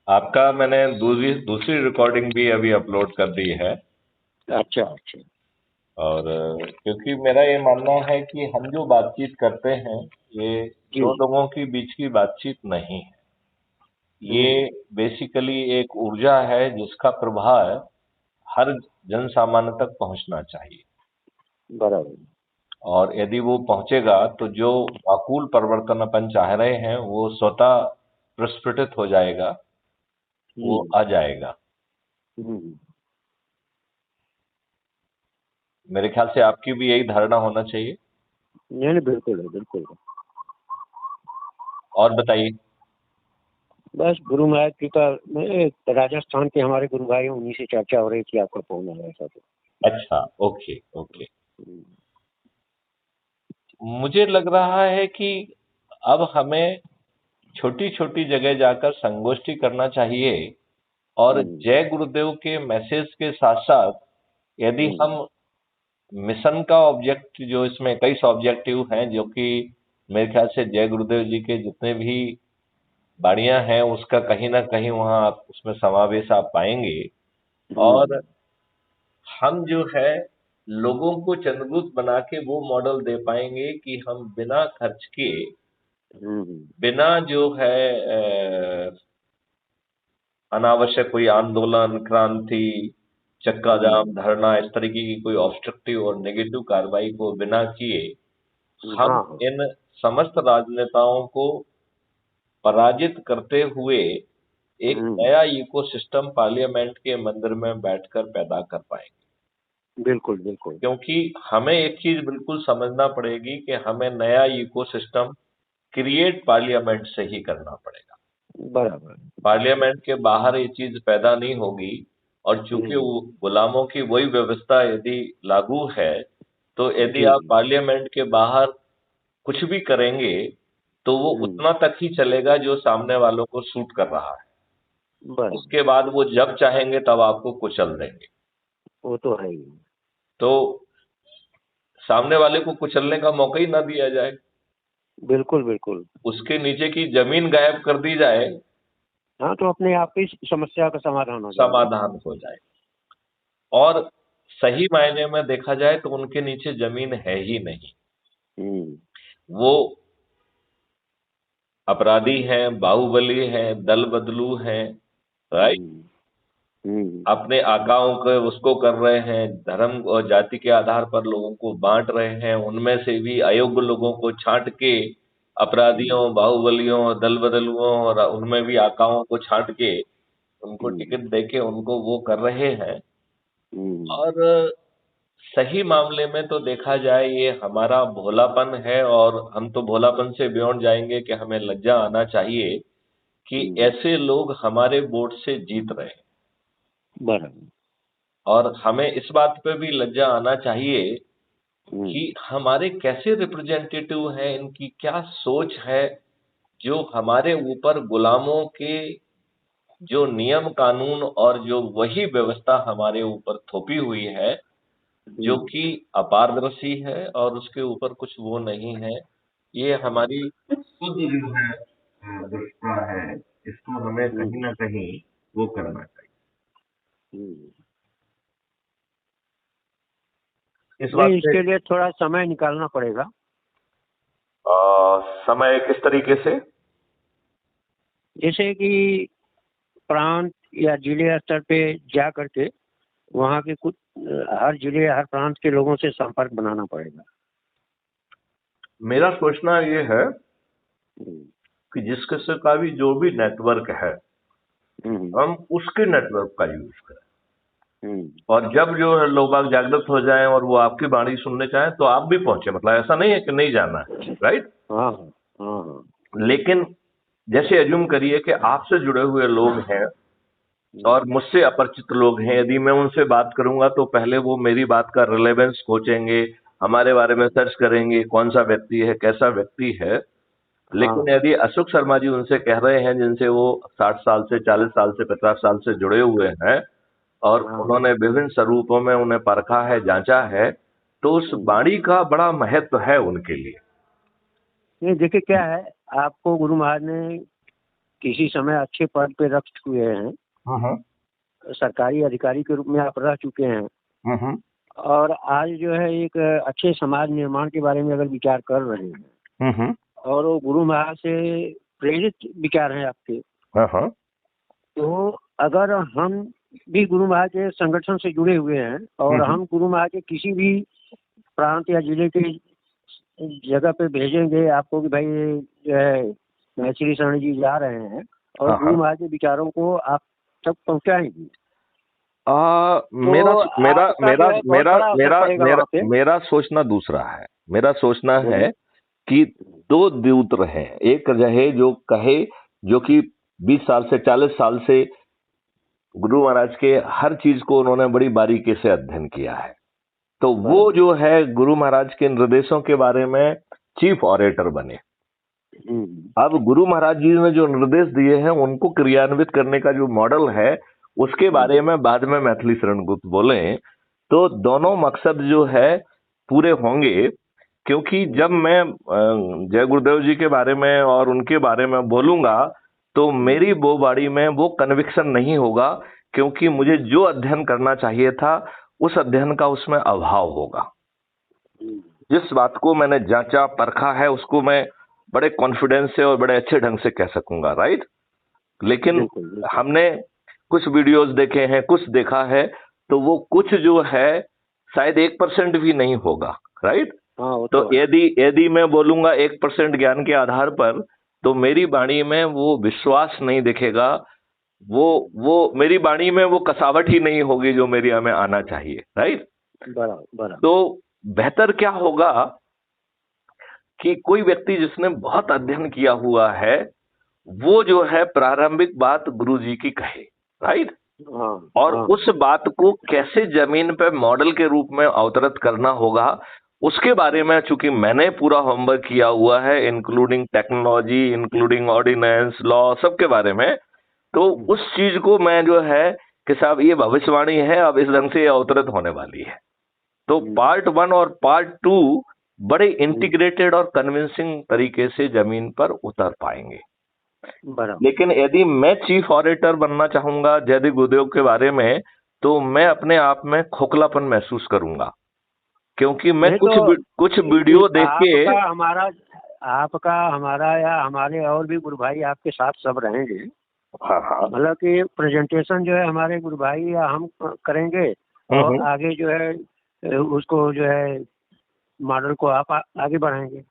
आपका मैंने दूसरी दूसरी रिकॉर्डिंग भी अभी अपलोड कर दी है। अच्छा अच्छा। और क्योंकि मेरा ये मानना है कि हम जो बातचीत करते हैं, ये जी। दो लोगों के बीच की बातचीत नहीं है। ये हम्म। बेसिकली एक ऊर्जा है जिसका प्रभाव हर जन सामान्य तक पहुंचना चाहिए। बराबर। और यदि वो पहुंचेगा तो जो आकूल परिवर्तन अपन चाह रहे हैं वो स्वतः प्रस्फुटित हो जाएगा, वो हम्म। आ जाएगा। हम्म। मेरे ख्याल से आपकी भी यही धारणा होना चाहिए। नहीं नहीं, बिल्कुल है, बिल्कुल है। और बताइए। बस गुरु महाराज कृपा में राजस्थान के हमारे गुरु भाई हैं, उन्हीं से चर्चा हो रही थी, आपका फोन आया ऐसा तो। अच्छा, ओके ओके। हम्म। मुझे लग रहा है कि अब हमें छोटी छोटी जगह जाकर संगोष्ठी करना चाहिए। और हम्म। जय गुरुदेव के मैसेज के साथ साथ यदि हम्म। हम मिशन का ऑब्जेक्ट, जो इसमें कई ऑब्जेक्टिव हैं जो कि मेरे ख्याल से जय गुरुदेव जी के जितने भी बाणियां हैं उसका कहीं ना कहीं वहाँ आप उसमें समावेश आप पाएंगे। और हम्म। हम जो है लोगों को चंद्रगुप्त बना के वो मॉडल दे पाएंगे कि हम बिना खर्च के, हम्म। बिना जो है अनावश्यक कोई आंदोलन, क्रांति, चक्का जाम, हम्म। धरना, इस तरीके की कोई ऑब्स्ट्रक्टिव और नेगेटिव कार्रवाई को बिना किए हम हाँ हाँ। इन समस्त राजनेताओं को पराजित करते हुए एक हम्म। नया इकोसिस्टम पार्लियामेंट के मंदिर में बैठकर पैदा कर पाएंगे। बिल्कुल बिल्कुल। क्योंकि हमें एक चीज बिल्कुल समझना पड़ेगी कि हमें नया इकोसिस्टम क्रिएट पार्लियामेंट से ही करना पड़ेगा। बराबर। पार्लियामेंट के बाहर ये चीज पैदा नहीं होगी। और चूंकि हम्म। वो गुलामों की वही व्यवस्था यदि लागू है, तो यदि जी आप जी। पार्लियामेंट के बाहर कुछ भी करेंगे तो वो हम्म। उतना तक ही चलेगा जो सामने वालों को सूट कर रहा है। बराबर। उसके बाद वो जब चाहेंगे तब आपको कुचल देंगे। वो तो है ही। तो सामने वाले को कुचलने का मौका ही ना दिया जाए, बिल्कुल बिल्कुल। उसके नीचे की जमीन गायब कर दी जाए, हाँ, तो अपने आप ही समस्या का समाधान हो जाएगा। समाधान हो जाए। और सही मायने में देखा जाए तो उनके नीचे जमीन है ही नहीं। हम्म। वो अपराधी हैं, बाहुबली हैं, दल बदलू हैं, राइट। हम्म। हम्म। अपने आकाओं के उसको कर रहे हैं, धर्म और जाति के आधार पर लोगों को बांट रहे हैं, उनमें से भी अयोग्य लोगों को छांट के अपराधियों, हम्म। बाहुबलियों और दल बदलुओं और उनमें भी आकाओं को छांट के उनको हम्म। टिकट देके उनको वो कर रहे हैं। हम्म। और सही मामले में तो देखा जाए ये हमारा भोलापन है। और हम तो भोलापन से बियॉन्ड जाएंगे कि हमें लज्जा आना चाहिए कि हम्म। ऐसे लोग हमारे वोट से जीत रहे हैं। बराबर। और हमें इस बात पे भी लज्जा आना चाहिए हम्म। कि हमारे कैसे रिप्रेजेंटेटिव हैं, इनकी क्या सोच है, जो हमारे ऊपर गुलामों के जो नियम कानून और जो वही व्यवस्था हमारे ऊपर थोपी हुई है, जो हम्म। कि अपारदर्शी है और उसके ऊपर कुछ वो नहीं है। ये हमारी खुद जो है दुष्टता है, इसको हमें हम्म। कहीं ना कहीं वो करना चाहिए। हम्म। इस बात नहीं, पे इसके लिए थोड़ा समय निकालना पड़ेगा। समय किस तरीके से? जैसे कि प्रांत या जिले स्तर पे जा करके वहाँ के कुछ हर जिले हर प्रांत के लोगों से संपर्क बनाना पड़ेगा। मेरा सोचना ये है हम्म। कि जिस किसी का भी जो भी नेटवर्क है, हम्म। हम उसके नेटवर्क का यूज करें। हम्म। और जब जो है लोग बाग जागृत हो जाएं और वो आपकी वाणी सुनने चाहें तो आप भी पहुंचे, मतलब ऐसा नहीं है कि नहीं जाना है, राइट। हाँ हाँ। हाँ हाँ। लेकिन जैसे अज्यूम करिए कि आपसे जुड़े हुए लोग हैं और हम्म। मुझसे अपरिचित लोग हैं, यदि मैं उनसे बात करूंगा तो पहले वो मेरी बात का रिलेवेंस खोजेंगे, हमारे बारे में सर्च करेंगे कौन सा व्यक्ति है, कैसा व्यक्ति है। हाँ लेकिन हाँ। यदि अशोक शर्मा जी उनसे कह रहे हैं जिनसे वो 60 साल से, 40 साल से, 50 साल से जुड़े हुए हैं और हाँ। उन्होंने विभिन्न स्वरूपों में उन्हें परखा है, जांचा है, तो उस हम्म। वाणी का बड़ा महत्व है उनके लिए। नहीं, देखिए क्या है, आपको गुरु महाराज ने किसी समय अच्छे पद पे रख चुके हैं, हम्म, सरकारी अधिकारी के रूप में आप रह चुके हैं, हम्म, और आज जो है एक अच्छे समाज निर्माण के बारे में अगर विचार कर रहे हैं, हम्म, और वो गुरु महाराज से प्रेरित विचार हैं आपके, हाँ, तो अगर हम भी गुरु महाराज के संगठन से जुड़े हुए हैं और हम गुरु महाराज के किसी भी प्रांत या जिले के जगह पे भेजेंगे आपको कि भाई जो है श्री शरण जी जा रहे हैं, और हाँ, गुरु महाराज के विचारों को आप तक पहुंचाएंगे, मेरा तो मेरा आपका मेरा जो है बहुत मेरा बड़ा असर मेरा पड़ेगा मेरा वहाँ पे। मेरा सोचना दूसरा है। मेरा सोचना है बोलिए। कि दो दूत रहे, एक रहे जो कहे, जो कि 20 साल से 40 साल से गुरु महाराज के हर चीज को उन्होंने बड़ी बारीकी से अध्ययन किया है, तो वो जो है गुरु महाराज के निर्देशों के बारे में चीफ ऑरेटर बने। अब गुरु महाराज जी ने जो निर्देश दिए हैं उनको क्रियान्वित करने का जो मॉडल है उसके बारे में बाद में मैथिली शरण गुप्त बोले, तो दोनों मकसद जो है पूरे होंगे। क्योंकि जब मैं जय गुरुदेव जी के बारे में और उनके बारे में बोलूंगा तो मेरी बोबाड़ी में वो कन्विक्शन नहीं होगा, क्योंकि मुझे जो अध्ययन करना चाहिए था उस अध्ययन का उसमें अभाव होगा। जिस बात को मैंने जांचा परखा है उसको मैं बड़े कॉन्फिडेंस से और बड़े अच्छे ढंग से कह सकूंगा, राइट। लेकिन हमने कुछ वीडियोस देखे हैं, कुछ देखा है, तो वो कुछ जो है शायद 1% भी नहीं होगा, राइट। तो यदि मैं बोलूंगा 1% ज्ञान के आधार पर, तो मेरी वाणी में वो विश्वास नहीं दिखेगा, वो मेरी वाणी में वो कसावट ही नहीं होगी जो मेरी हमें आना चाहिए, राइट। बराबर। तो बेहतर क्या होगा कि कोई व्यक्ति जिसने बहुत अध्ययन किया हुआ है वो जो है प्रारंभिक बात गुरु जी की कहे, राइट। और उस बात को कैसे जमीन पे मॉडल के रूप में अवतरित करना होगा उसके बारे में, चूंकि मैंने पूरा होमवर्क किया हुआ है, including technology, including ordinance, law, सबके बारे में, तो उस चीज को मैं जो है कि साहब ये भविष्यवाणी है, अब इस ढंग से अवतरित होने वाली है। तो पार्ट 1 और पार्ट 2 बड़े इंटीग्रेटेड और कन्विंसिंग तरीके से जमीन पर उतर पाएंगे। लेकिन यदि मैं चीफ ऑरेटर बनना चाहूंगा जयदेव गुरुदेव के बारे में, तो मैं अपने आप में खोखलापन महसूस करूंगा, क्योंकि मैं कुछ वीडियो देख के आपका हमारा या हमारे और भी गुरु भाई आपके साथ सब रहेंगे। हाँ। मतलब कि प्रेजेंटेशन जो है हमारे गुरु भाई या हम करेंगे, और आगे जो है उसको जो है मॉडल को आप आगे बढ़ाएंगे।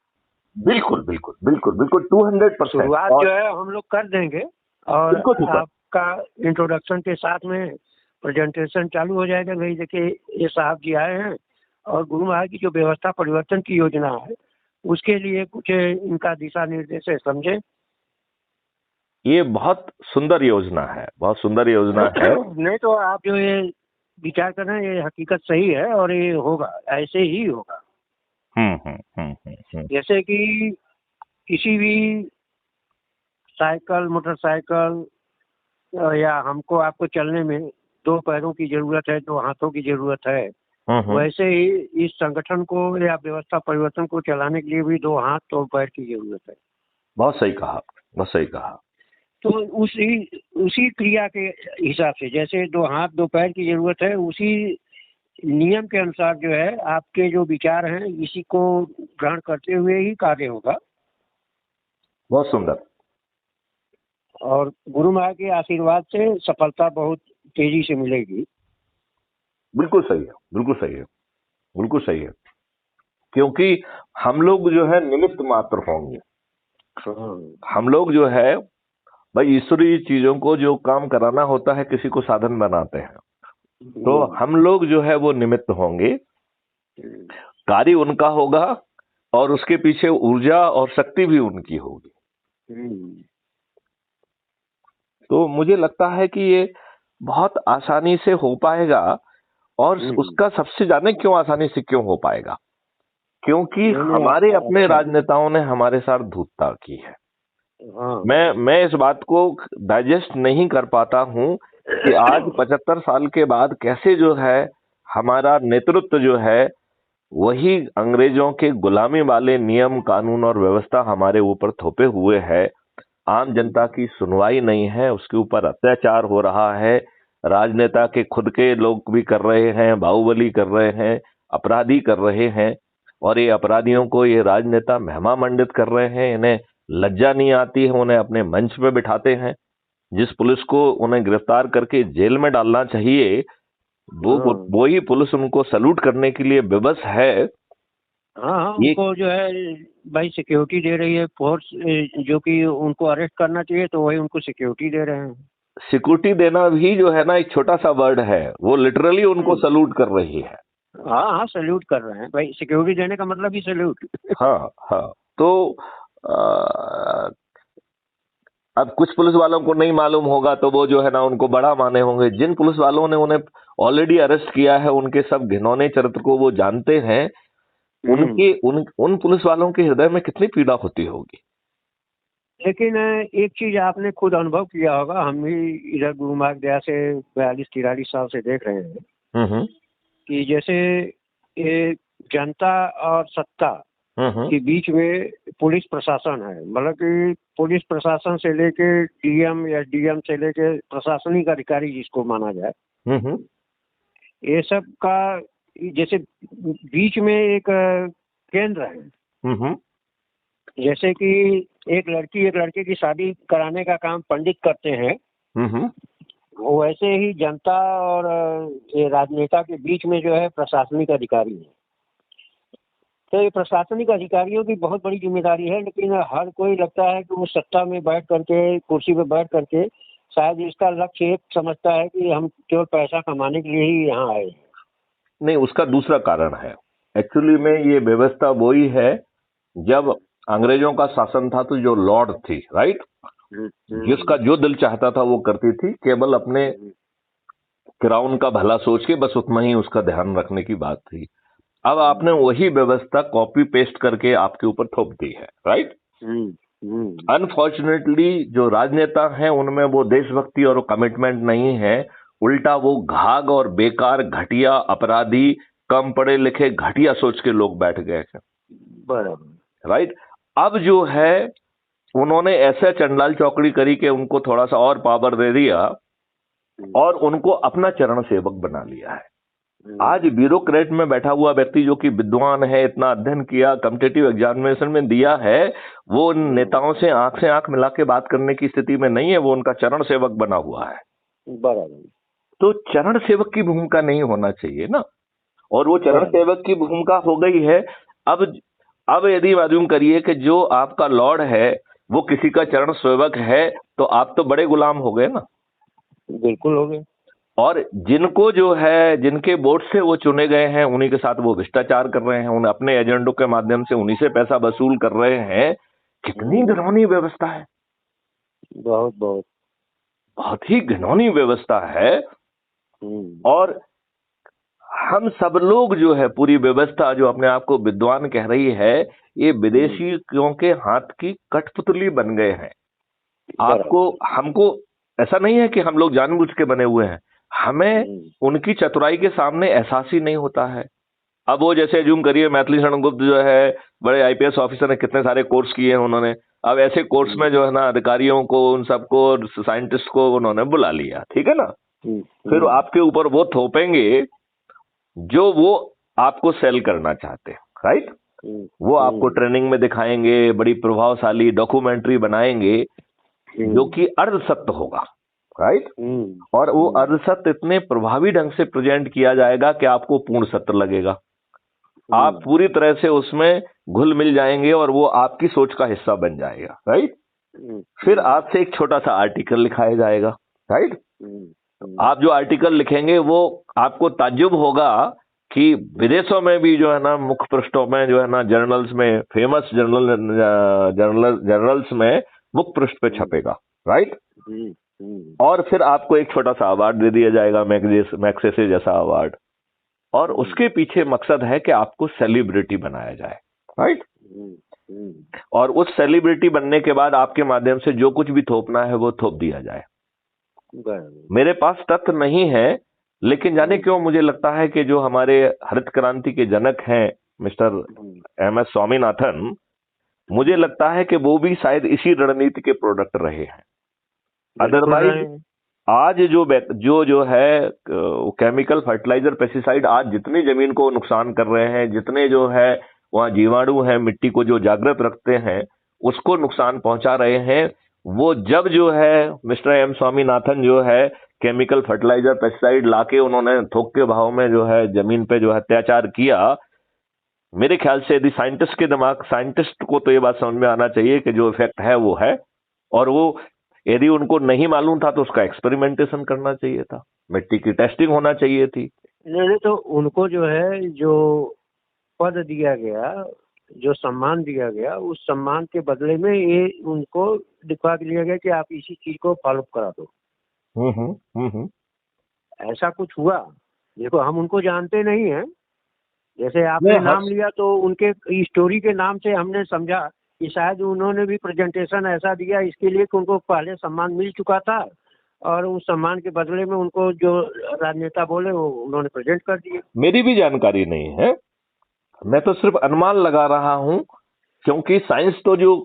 बिल्कुल 200%। शुरुआत जो है हम लोग कर देंगे, और आपका इंट्रोडक्शन के साथ में प्रेजेंटेशन चालू हो जाएगा। भाई देखिए ये साहब जी आए हैं, और गुरु महाराज की जो व्यवस्था परिवर्तन की योजना है उसके लिए कुछ इनका दिशा निर्देश है, समझे। ये बहुत सुंदर योजना है, बहुत सुंदर योजना है। नहीं तो आप जो ये विचार कर रहे हैं ये हकीकत सही है, और ये होगा, ऐसे ही होगा। जैसे कि किसी भी साइकिल, मोटरसाइकिल, या हमको आपको चलने में 2 पैरों की जरूरत है, 2 हाथों की जरूरत है, वैसे ही इस संगठन को या व्यवस्था परिवर्तन को चलाने के लिए भी 2 हाथ 2 पैर की जरूरत है। बहुत सही कहा। तो उसी क्रिया के हिसाब से, जैसे 2 हाथ 2 पैर की जरूरत है, उसी नियम के अनुसार जो है आपके जो विचार हैं इसी को ग्रहण करते हुए ही कार्य होगा। बहुत सुंदर। और गुरु महाराज के आशीर्वाद से सफलता बहुत तेजी से मिलेगी। बिल्कुल सही है। क्योंकि हम लोग जो है निमित्त मात्र होंगे। हम लोग जो है भाई ईश्वरीय चीजों को जो काम कराना होता है किसी को साधन बनाते हैं, तो हम लोग जो है वो निमित्त होंगे, कार्य उनका होगा और उसके पीछे ऊर्जा और शक्ति भी उनकी होगी। तो मुझे लगता है कि ये बहुत आसानी से हो पाएगा। और उसका सबसे ज्यादा क्यों आसानी से क्यों हो पाएगा, क्योंकि हमारे अपने राजनेताओं ने हमारे साथ धूर्तता की है। मैं इस बात को डाइजेस्ट नहीं कर पाता हूं कि आज 75 साल के बाद कैसे जो है हमारा नेतृत्व जो है वही अंग्रेजों के गुलामी वाले नियम, कानून और व्यवस्था हमारे ऊपर थोपे हुए है। आम जनता की सुनवाई नहीं है, उसके ऊपर अत्याचार हो रहा है। राजनेता के खुद के लोग भी कर रहे हैं, बाहुबली कर रहे हैं, अपराधी कर रहे हैं, और ये अपराधियों को ये राजनेता महिमा मंडित कर रहे हैं। इन्हें लज्जा नहीं आती है, उन्हें अपने मंच पे बिठाते हैं। जिस पुलिस को उन्हें गिरफ्तार करके जेल में डालना चाहिए, वो ही पुलिस उनको सल्यूट करने के लिए विवश है। हाँ, उनको जो है भाई सिक्योरिटी दे रही है फोर्स, जो कि उनको अरेस्ट करना चाहिए तो वही उनको सिक्योरिटी दे रहे हैं। सिक्योरिटी देना भी जो है ना एक छोटा सा वर्ड है, वो लिटरली उनको सल्यूट कर रही है। हाँ हाँ, सल्यूट कर रहे हैं भाई, सिक्योरिटी देने का मतलब ही सल्यूट। हाँ हाँ। तो अब कुछ पुलिस वालों को नहीं मालूम होगा तो वो जो है ना उनको बड़ा माने होंगे। जिन पुलिस वालों ने उन्हें ऑलरेडी अरेस्ट किया है, उनके सब घिनौने चरित्र को वो जानते हैं। उन पुलिस वालों के हृदय में कितनी पीड़ा होती होगी। लेकिन एक चीज आपने खुद अनुभव किया होगा, हम भी इधर गुरु मार्ग दया से 42-43 साल से देख रहे हैं कि जैसे ये जनता और सत्ता के बीच में पुलिस प्रशासन है, मतलब कि पुलिस प्रशासन से लेके डीएम या डीएम से लेके प्रशासनिक अधिकारी जिसको माना जाए, ये सब का जैसे बीच में एक केंद्र है। जैसे कि एक लड़के की शादी कराने का काम पंडित करते हैं, वैसे ही जनता और ये राजनेता के बीच में जो है प्रशासनिक अधिकारी है। तो ये प्रशासनिक अधिकारियों की बहुत बड़ी जिम्मेदारी है, लेकिन हर कोई लगता है कि वो सत्ता में बैठ करके, कुर्सी पे बैठ करके शायद इसका लक्ष्य एक समझता है कि हम केवल पैसा कमाने के लिए ही यहाँ आए। नहीं, उसका दूसरा कारण है। एक्चुअली में ये व्यवस्था वही है, जब अंग्रेजों का शासन था तो जो लॉर्ड थी, राइट, जिसका जो दिल चाहता था वो करती थी, केवल अपने क्राउन का भला सोच के बस उतना ही उसका ध्यान रखने की बात थी। अब आपने वही व्यवस्था कॉपी पेस्ट करके आपके ऊपर थोप दी है, राइट। अनफॉर्चुनेटली जो राजनेता हैं उनमें वो देशभक्ति और कमिटमेंट नहीं है, उल्टा वो घाघ और बेकार घटिया अपराधी, कम पढ़े लिखे घटिया सोच के लोग बैठ गए हैं, बराबर, राइट। अब जो है उन्होंने ऐसे चंडाल चौकड़ी करी कि उनको थोड़ा सा और पावर दे दिया और उनको अपना चरण सेवक बना लिया है। आज ब्यूरोक्रेट में बैठा हुआ व्यक्ति जो कि विद्वान है, इतना अध्ययन किया, कॉम्पिटिटिव एग्जामिनेशन में दिया है, वो उन नेताओं से आंख मिला के बात करने की स्थिति में नहीं है, वो उनका चरण सेवक बना हुआ है। बराबर। तो चरण सेवक की भूमिका नहीं होना चाहिए ना, और वो चरण सेवक की भूमिका हो गई है। अब यदि मालूम करिए कि जो आपका लॉर्ड है वो किसी का चरण सेवक है तो आप तो बड़े गुलाम हो गए ना। बिल्कुल हो गए। और जिनको जो है, जिनके वोट से वो चुने गए हैं, उन्हीं के साथ वो भ्रष्टाचार कर रहे हैं, उन्हें अपने एजेंडों के माध्यम से उन्हीं से पैसा वसूल कर रहे हैं। कितनी घिनौनी व्यवस्था है, बहुत बहुत बहुत ही घिनौनी व्यवस्था है। और हम सब लोग जो है, पूरी व्यवस्था जो अपने आप को विद्वान कह रही है, ये विदेशियों के हाथ की कठपुतली बन गए हैं। हमको ऐसा नहीं है कि हम लोग जानबूझ के बने हुए हैं, हमें उनकी चतुराई के सामने एहसास ही नहीं होता है। अब वो जैसे जूम करिए, मैथिली शरण गुप्त जो है बड़े आईपीएस ऑफिसर ने, कितने सारे कोर्स किए हैं उन्होंने। अब ऐसे कोर्स में जो है ना अधिकारियों को, उन सबको, साइंटिस्ट को उन्होंने बुला लिया, ठीक है ना। फिर आपके ऊपर वो थोपेंगे जो वो आपको सेल करना चाहते हैं, राइट। वो आपको ट्रेनिंग में दिखाएंगे, बड़ी प्रभावशाली डॉक्यूमेंट्री बनाएंगे जो कि अर्ध सत्य होगा, राइट। और वो अर्ध सत्य इतने प्रभावी ढंग से प्रेजेंट किया जाएगा कि आपको पूर्ण सत्य लगेगा। आप पूरी तरह से उसमें घुल मिल जाएंगे और वो आपकी सोच का हिस्सा बन जाएगा, राइट। फिर आपसे एक छोटा सा आर्टिकल लिखाया जाएगा, राइट। आप जो आर्टिकल लिखेंगे वो आपको ताज्जुब होगा कि विदेशों में भी जो है ना मुख्य पृष्ठों में जो है ना जर्नल्स में, फेमस जर्नल्स में मुख्य पृष्ठ पे छपेगा, राइट। और फिर आपको एक छोटा सा अवार्ड दे दिया जाएगा, मैग्सेसे जैसा अवार्ड। और उसके पीछे मकसद है कि आपको सेलिब्रिटी बनाया जाए, राइट। और उस सेलिब्रिटी बनने के बाद आपके माध्यम से जो कुछ भी थोपना है वो थोप दिया जाए। मेरे पास तथ्य नहीं है, लेकिन जाने क्यों मुझे लगता है कि जो हमारे हरित क्रांति के जनक हैं मिस्टर एम एस स्वामीनाथन, मुझे लगता है कि वो भी शायद इसी रणनीति के प्रोडक्ट रहे हैं। अदरवाइज आज जो है केमिकल फर्टिलाइजर पेस्टिसाइड आज जितनी जमीन को नुकसान कर रहे हैं, जितने जो है वहाँ जीवाणु है मिट्टी को जो जागृत रखते हैं उसको नुकसान पहुंचा रहे हैं, वो जब जो है मिस्टर एम स्वामीनाथन जो है केमिकल फर्टिलाइजर पेस्टिसाइड लाके उन्होंने थोक के भाव में जो है जमीन पे जो है अत्याचार किया, मेरे ख्याल से यदि साइंटिस्ट को तो ये बात समझ में आना चाहिए कि जो इफेक्ट है वो है, और वो यदि उनको नहीं मालूम था तो उसका एक्सपेरिमेंटेशन करना चाहिए था, मिट्टी की टेस्टिंग होना चाहिए थी। नहीं तो उनको जो है जो पद दिया गया, जो सम्मान दिया गया, उस सम्मान के बदले में ये उनको दिखा दिया गया कि आप इसी चीज को फॉलो करा दो। ऐसा कुछ हुआ? देखो हम उनको जानते नहीं हैं, जैसे आपने नाम लिया तो उनके स्टोरी के नाम से हमने समझा कि शायद उन्होंने भी प्रेजेंटेशन ऐसा दिया इसके लिए कि उनको पहले सम्मान मिल चुका था और उस सम्मान के बदले में उनको जो राजनेता बोले वो उन्होंने प्रेजेंट कर दिए। मेरी भी जानकारी नहीं है, मैं तो सिर्फ अनुमान लगा रहा हूं, क्योंकि साइंस तो जो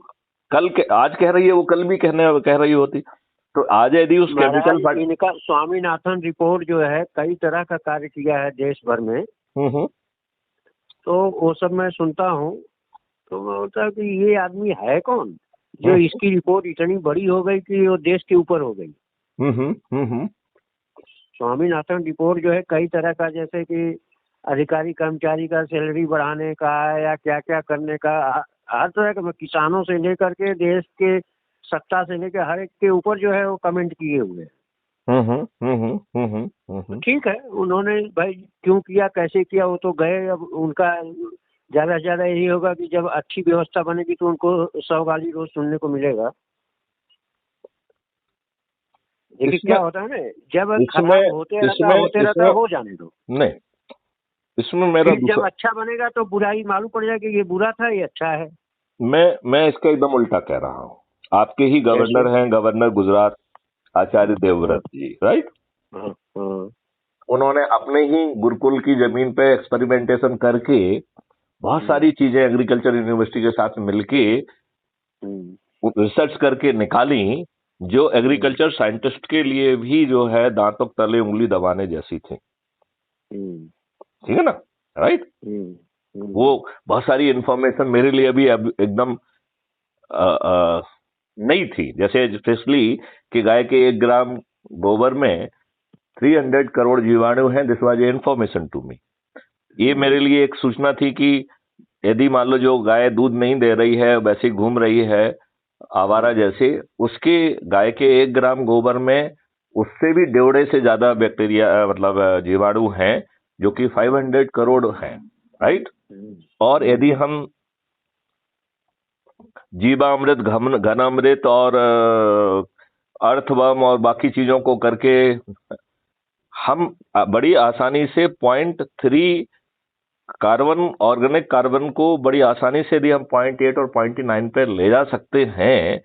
आज कह रही है वो कल भी कह रही होती, तो आज यदि उस केमिकल इनका स्वामीनाथन रिपोर्ट जो है कई तरह का कार्य किया है देश भर में, तो वो सब मैं सुनता हूँ, तो मैं बोलता हूँ कि ये आदमी है कौन जो इसकी रिपोर्ट इतनी बड़ी हो गई कि वो देश के ऊपर हो गई। स्वामीनाथन रिपोर्ट जो है कई तरह का, जैसे कि अधिकारी कर्मचारी का सैलरी बढ़ाने का या क्या क्या करने का, हर तरह का, किसानों से लेकर के देश के सत्ता से लेकर हर एक के ऊपर जो है वो कमेंट किए हुए हैं। ठीक है, उन्होंने भाई क्यों किया कैसे किया वो तो गए, अब उनका ज्यादा से ज्यादा यही होगा कि जब अच्छी व्यवस्था बनेगी तो उनको 100 गाली रोज सुनने को मिलेगा। देखिए क्या होता है ना, जब खराब होते रहता हो जाने दो। नहीं, इसमें मेरा जब अच्छा बनेगा तो बुराई मालूम पड़ जाएगी, ये बुरा था ये अच्छा है। मैं इसका एकदम उल्टा कह रहा हूँ। आपके ही गवर्नर हैं, गवर्नर गुजरात आचार्य देवव्रत जी, राइट? उन्होंने अपने ही गुरुकुल की जमीन पे एक्सपेरिमेंटेशन करके बहुत सारी चीजें एग्रीकल्चर यूनिवर्सिटी के साथ मिलके रिसर्च करके निकाली, जो एग्रीकल्चर साइंटिस्ट के लिए भी जो है दांतों तले उंगली दबाने जैसी थी। ठीक है ना, राइट? वो बहुत सारी इंफॉर्मेशन मेरे लिए भी अब एकदम नहीं थी, जैसे स्पेशली कि गाय के 1 ग्राम गोबर में 300 करोड़ जीवाणु हैं। This was information to me. ये मेरे लिए एक सूचना थी कि यदि मान लो जो गाय दूध नहीं दे रही है, वैसे घूम रही है आवारा जैसे, उसके गाय के 1 ग्राम गोबर में उससे भी 1.5 से ज्यादा बैक्टीरिया मतलब जीवाणु हैं, जो कि 500 करोड़ हैं, राइट? और यदि हम जीवामृत, घनामृत और अर्थवर्म और बाकी चीजों को करके हम बड़ी आसानी से 0.3 कार्बन, ऑर्गेनिक कार्बन को बड़ी आसानी से यदि हम 0.8 और 0.9 पे ले जा सकते हैं,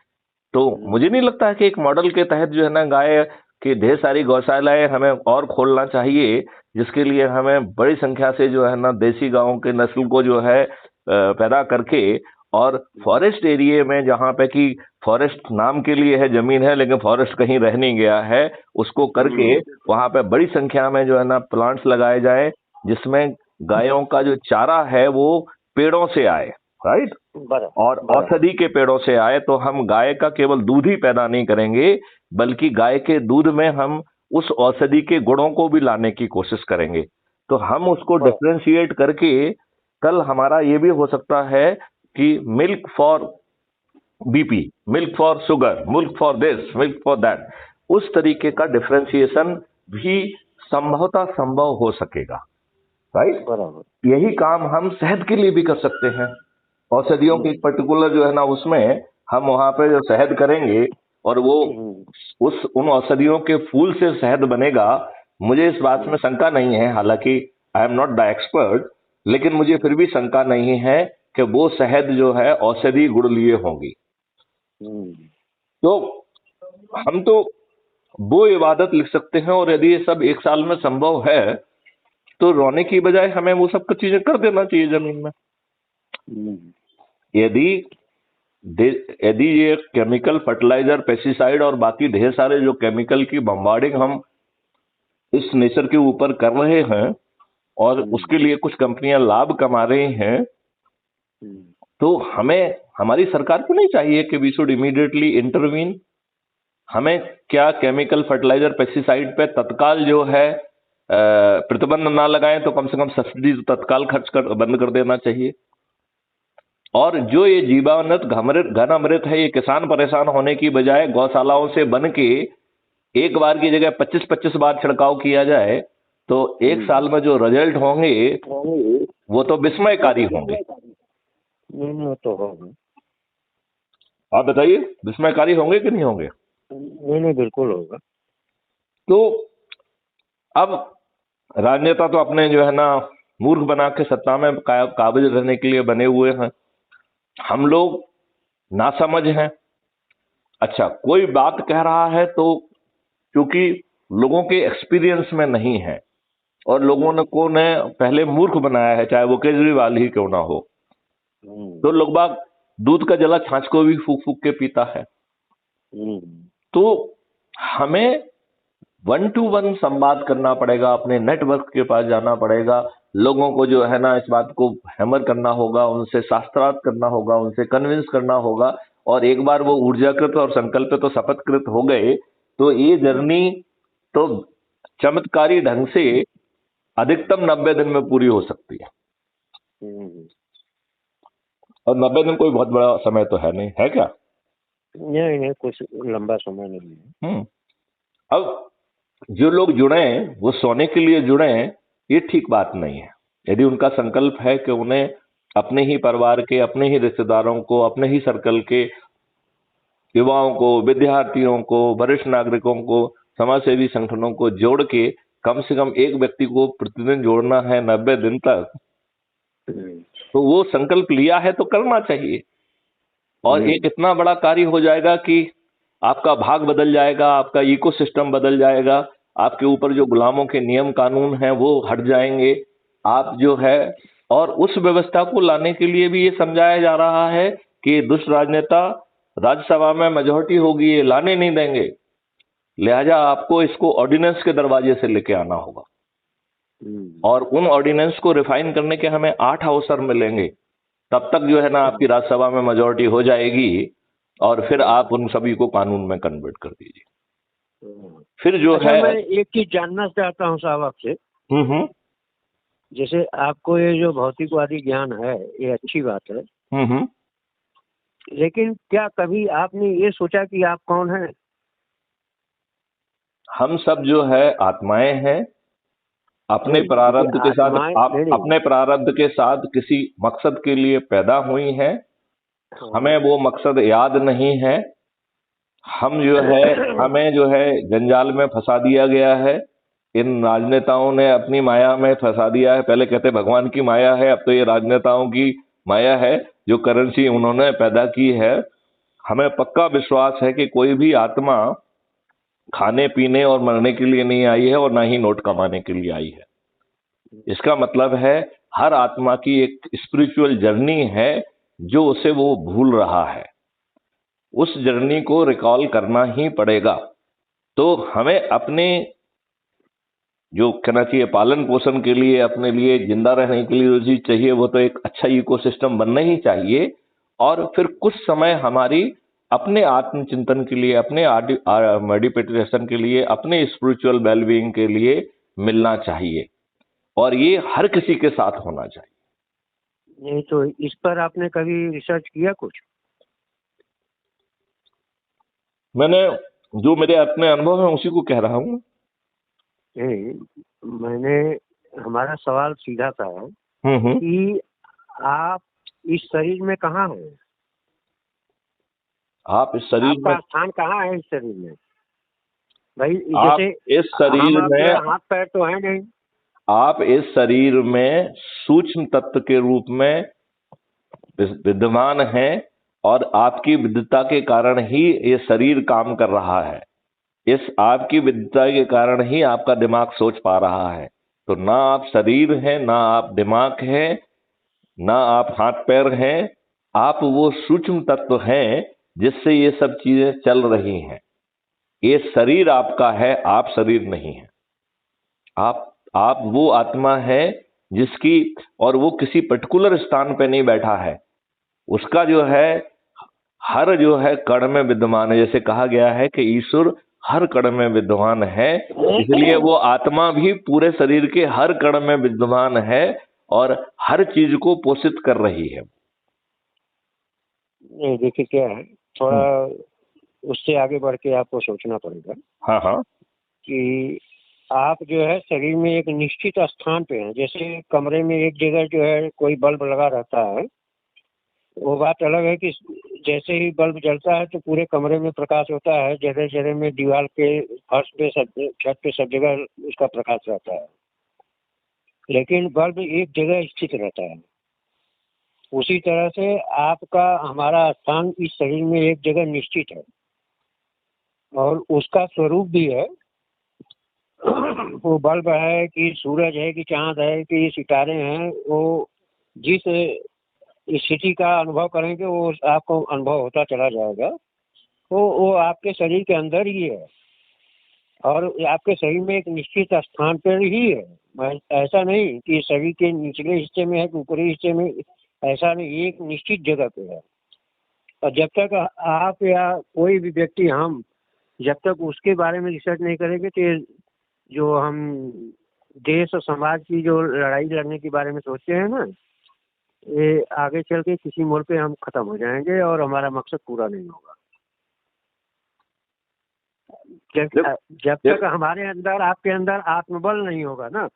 तो मुझे नहीं लगता है कि एक मॉडल के तहत जो है ना गाय की ढेर सारी गौशालाएं हमें और खोलना चाहिए, जिसके लिए हमें बड़ी संख्या से जो है ना देसी गायों के नस्ल को जो है पैदा करके, और फॉरेस्ट एरिया में जहाँ पे कि फॉरेस्ट नाम के लिए है जमीन है लेकिन फॉरेस्ट कहीं रह नहीं गया है, उसको करके वहां पे बड़ी संख्या में जो है ना प्लांट्स लगाए जाए, जिसमें गायों का जो चारा है वो पेड़ों से आए, राइट? और औषधि के पेड़ों से आए, तो हम गाय का केवल दूध ही पैदा नहीं करेंगे, बल्कि गाय के दूध में हम उस औषधि के गुणों को भी लाने की कोशिश करेंगे। तो हम उसको डिफरेंशिएट करके कल हमारा ये भी हो सकता है कि milk for BP, milk for sugar, milk for this, milk for that, उस तरीके का डिफरेंशिएशन भी संभवतः संभव हो सकेगा, राइट? बराबर। यही काम हम शहद के लिए भी कर सकते हैं। औषधियों की पर्टिकुलर जो है ना, उसमें हम वहां पे जो शहद करेंगे और वो उन औषधियों के फूल से शहद बनेगा, मुझे इस बात में शंका नहीं है, हालांकि I am not the expert, लेकिन मुझे फिर भी शंका नहीं है कि वो शहद जो है औषधि गुण लिए होंगी। तो हम तो वो इबादत लिख सकते हैं, और यदि ये सब 1 साल में संभव है तो रोने की बजाय हमें वो सब चीजें कर देना चाहिए जमीन में। यदि यदि ये केमिकल फर्टिलाइजर, पेस्टिसाइड और बाकी ढेर सारे जो केमिकल की बम्बार्डिंग हम इस नेचर के ऊपर कर रहे हैं और उसके लिए कुछ कंपनियां लाभ कमा रही हैं, तो हमें, हमारी सरकार को नहीं चाहिए कि वी शुड इमीडिएटली इंटरवीन? हमें क्या केमिकल फर्टिलाइजर, पेस्टिसाइड पे तत्काल जो है प्रतिबंध ना लगाएं, तो कम से कम सब्सिडी तत्काल खर्च कर बंद कर देना चाहिए। और जो ये जीवामृत, घन अमृत है, ये किसान परेशान होने की बजाय गौशालाओं से बन के एक बार की जगह 25-25 बार छिड़काव किया जाए, तो एक साल में जो रिजल्ट होंगे वो तो विस्मयकारी होंगे। तो होगा। आप बताइए, विस्मयकारी होंगे कि नहीं होंगे? नहीं, बिल्कुल होगा। तो अब राजनेता तो अपने जो है ना मूर्ख बना के सत्ता में काबिज रहने के लिए बने हुए हैं, हम लोग नासमझ हैं। अच्छा, कोई बात कह रहा है तो क्योंकि लोगों के एक्सपीरियंस में नहीं है और लोगों ने पहले मूर्ख बनाया है, चाहे वो केजरीवाल ही क्यों ना हो, तो लोग बाग दूध का जला छाछ को भी फूक फूक के पीता है। तो हमें 1 to 1 संवाद करना पड़ेगा, अपने नेटवर्क के पास जाना पड़ेगा, लोगों को जो है ना इस बात को हैमर करना होगा, उनसे शास्त्रार्थ करना होगा, उनसे कन्विंस करना होगा। और एक बार वो ऊर्जाकृत और संकल्प तो शपथकृत हो गए तो ये जर्नी तो चमत्कारी ढंग से अधिकतम 90 दिन में पूरी हो सकती है। और 90 दिन कोई बहुत बड़ा समय तो है नहीं, है क्या? नहीं, कुछ लंबा समय नहीं है। अब जो लोग जुड़े वो सोने के लिए जुड़े, ये ठीक बात नहीं है। यदि उनका संकल्प है कि उन्हें अपने ही परिवार के, अपने ही रिश्तेदारों को, अपने ही सर्कल के युवाओं को, विद्यार्थियों को, वरिष्ठ नागरिकों को, समाज सेवी संगठनों को जोड़ के कम से कम एक व्यक्ति को प्रतिदिन जोड़ना है 90 दिन तक, तो वो संकल्प लिया है तो करना चाहिए। और एक इतना बड़ा कार्य हो जाएगा कि आपका भाग बदल जाएगा, आपका इकोसिस्टम बदल जाएगा, आपके ऊपर जो गुलामों के नियम कानून हैं वो हट जाएंगे। आप जो है, और उस व्यवस्था को लाने के लिए भी ये समझाया जा रहा है कि दुष्ट राजनेता राज्यसभा में मेजॉरिटी होगी, ये लाने नहीं देंगे, लिहाजा आपको इसको ऑर्डिनेंस के दरवाजे से लेके आना होगा। और उन ऑर्डिनेंस को रिफाइन करने के हमें 8 अवसर मिलेंगे, तब तक जो है ना आपकी राज्यसभा में मेजॉरिटी हो जाएगी और फिर आप उन सभी को कानून में कन्वर्ट कर दीजिए। फिर जो अच्छा, है, मैं एक चीज जानना चाहता हूँ साहब आपसे। जैसे आपको ये जो भौतिकवादी ज्ञान है ये अच्छी बात है, लेकिन क्या कभी आपने ये सोचा कि आप कौन हैं? हम सब जो है आत्माएं हैं, अपने प्रारब्ध के साथ, अपने प्रारब्ध के साथ किसी मकसद के लिए पैदा हुई हैं। हमें वो मकसद याद नहीं है, हम जो है, हमें जो है जंजाल में फंसा दिया गया है। इन राजनेताओं ने अपनी माया में फंसा दिया है। पहले कहते भगवान की माया है, अब तो ये राजनेताओं की माया है जो करेंसी उन्होंने पैदा की है। हमें पक्का विश्वास है कि कोई भी आत्मा खाने पीने और मरने के लिए नहीं आई है और ना ही नोट कमाने के लिए आई है। इसका मतलब है हर आत्मा की एक स्पिरिचुअल जर्नी है जो उसे वो भूल रहा है, उस जर्नी को रिकॉल करना ही पड़ेगा। तो हमें अपने जो कहना चाहिए पालन पोषण के लिए, अपने लिए जिंदा रहने के लिए जो चीज चाहिए वो तो एक अच्छा इकोसिस्टम बनना ही चाहिए। और फिर कुछ समय हमारी अपने आत्मचिंतन के लिए, अपने मेडिटेशन के लिए, अपने स्पिरिचुअल वेलबीइंग के लिए मिलना चाहिए और ये हर किसी के साथ होना चाहिए। नहीं तो इस पर आपने कभी रिसर्च किया कुछ? मैंने जो मेरे अपने अनुभव है उसी को कह रहा हूँ। मैंने, हमारा सवाल सीधा था कि आप इस शरीर में कहाँ हैं? आप इस शरीर में, स्थान कहाँ है इस शरीर में? भाई आप जैसे इस शरीर में हाथ पैर तो है नहीं, आप इस शरीर में सूक्ष्म तत्व के रूप में विद्यमान हैं और आपकी विद्वता के कारण ही ये शरीर काम कर रहा है। इस आपकी विद्वता के कारण ही आपका दिमाग सोच पा रहा है। तो ना आप शरीर हैं, ना आप दिमाग हैं, ना आप हाथ पैर हैं, आप वो सूक्ष्म तत्व हैं जिससे ये सब चीजें चल रही हैं। ये शरीर आपका है, आप शरीर नहीं है। आप वो आत्मा है जिसकी, और वो किसी पर्टिकुलर स्थान पे नहीं बैठा है, उसका जो है हर जो है कण में विद्यमान है। जैसे कहा गया है कि ईश्वर हर कण में विद्यमान है, इसलिए वो आत्मा भी पूरे शरीर के हर कण में विद्यमान है और हर चीज को पोषित कर रही है। नहीं, देखिए क्या है, थोड़ा उससे आगे बढ़ के आपको सोचना पड़ेगा। हाँ हाँ। कि आप जो है शरीर में एक निश्चित स्थान पे हैं। जैसे कमरे में एक जगह जो है कोई बल्ब लगा रहता है, वो बात अलग है कि जैसे ही बल्ब जलता है तो पूरे कमरे में प्रकाश होता है, जगह जगह में दीवार पे, फर्श पे, सब छत पे, सब जगह उसका प्रकाश रहता है। लेकिन बल्ब एक जगह स्थित रहता है। उसी तरह से आपका, हमारा स्थान इस शरीर में एक जगह निश्चित है और उसका स्वरूप भी है। वो बल्ब है कि सूरज है कि चांद है कि सितारे हैं, वो जिस स्थिति का अनुभव करेंगे वो आपको अनुभव होता चला जाएगा। वो आपके शरीर के अंदर ही है और आपके शरीर में एक निश्चित स्थान पर ही है। ऐसा नहीं कि शरीर के निचले हिस्से में है कि ऊपरी हिस्से में, ऐसा नहीं, एक निश्चित जगह पे है। और जब तक आप या कोई भी व्यक्ति, हम जब तक उसके बारे में रिसर्च नहीं करेंगे तो ये जो हम देश और समाज की जो लड़ाई लड़ने के बारे में सोचते हैं ना, ये आगे चल के किसी मोड़ पे हम खत्म हो जाएंगे और हमारा मकसद पूरा नहीं होगा। जब तक हमारे अंदर, आपके अंदर आत्मबल नहीं होगा ना,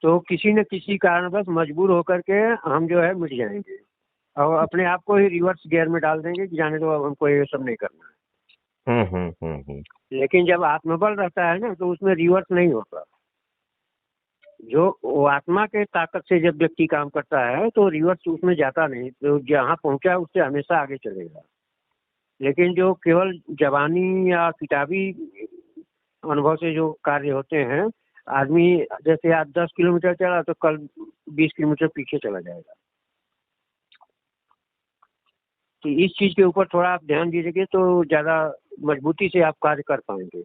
तो किसी न किसी कारणवश मजबूर होकर के हम जो है मिट जाएंगे और अपने आप को ही रिवर्स गियर में डाल देंगे कि जाने दो, अब हमको ये सब नहीं करना है। लेकिन जब आत्मबल रहता है ना तो उसमें रिवर्स नहीं होता। जो वो आत्मा के ताकत से जब व्यक्ति काम करता है तो रिवर्स उसमें जाता नहीं, तो जहाँ पहुंचा उससे हमेशा आगे चलेगा। लेकिन जो केवल जवानी या किताबी अनुभव से जो कार्य होते हैं, आदमी जैसे आज 10 किलोमीटर चला तो कल 20 किलोमीटर पीछे चला जाएगा। तो इस चीज के ऊपर थोड़ा आप ध्यान दीजिए तो ज्यादा मजबूती से आप कार्य कर पाएंगे।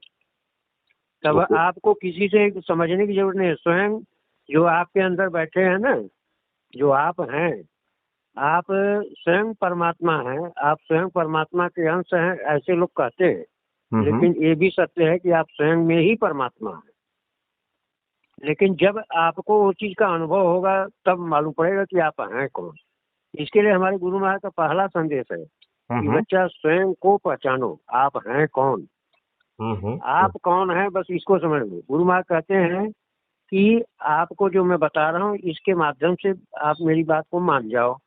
तब आपको किसी से समझने की जरूरत नहीं है। स्वयं जो आपके अंदर बैठे हैं ना, जो आप हैं, आप स्वयं परमात्मा हैं, आप स्वयं परमात्मा के अंश हैं, ऐसे लोग कहते हैं। लेकिन ये भी सत्य है कि आप स्वयं में ही परमात्मा हैं। लेकिन जब आपको वो चीज का अनुभव होगा तब मालूम पड़ेगा कि आप हैं कौन। इसके लिए हमारे गुरु महाराज का पहला संदेश है कि बच्चा स्वयं को पहचानो, आप हैं कौन। आप कौन है, बस इसको समझ लो। गुरु महाराज कहते हैं कि आपको जो मैं बता रहा हूँ इसके माध्यम से आप मेरी बात को मान जाओ,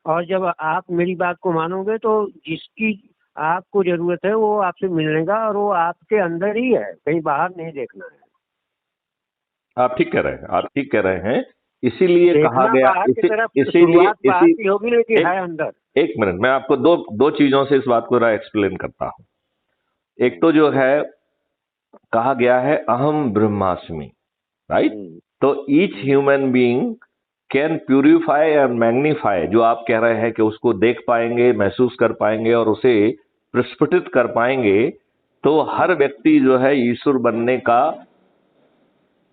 और जब आप मेरी बात को मानोगे तो जिसकी आपको जरूरत है वो आपसे मिलेगा और वो आपके अंदर ही है, कहीं बाहर नहीं देखना है। आप ठीक कह रहे हैं, आप ठीक कह रहे हैं। इसीलिए कहा गया, इसीलिए है अंदर। एक मिनट, मैं आपको दो चीजों से इस बात को एक्सप्लेन करता हूँ। एक तो जो है कहा गया है अहम ब्रह्मास्मि, राइट। तो each human being can purify and magnify, जो आप कह रहे हैं कि उसको देख पाएंगे, महसूस कर पाएंगे और उसे प्रस्फुटित कर पाएंगे, तो हर व्यक्ति जो है ईश्वर बनने का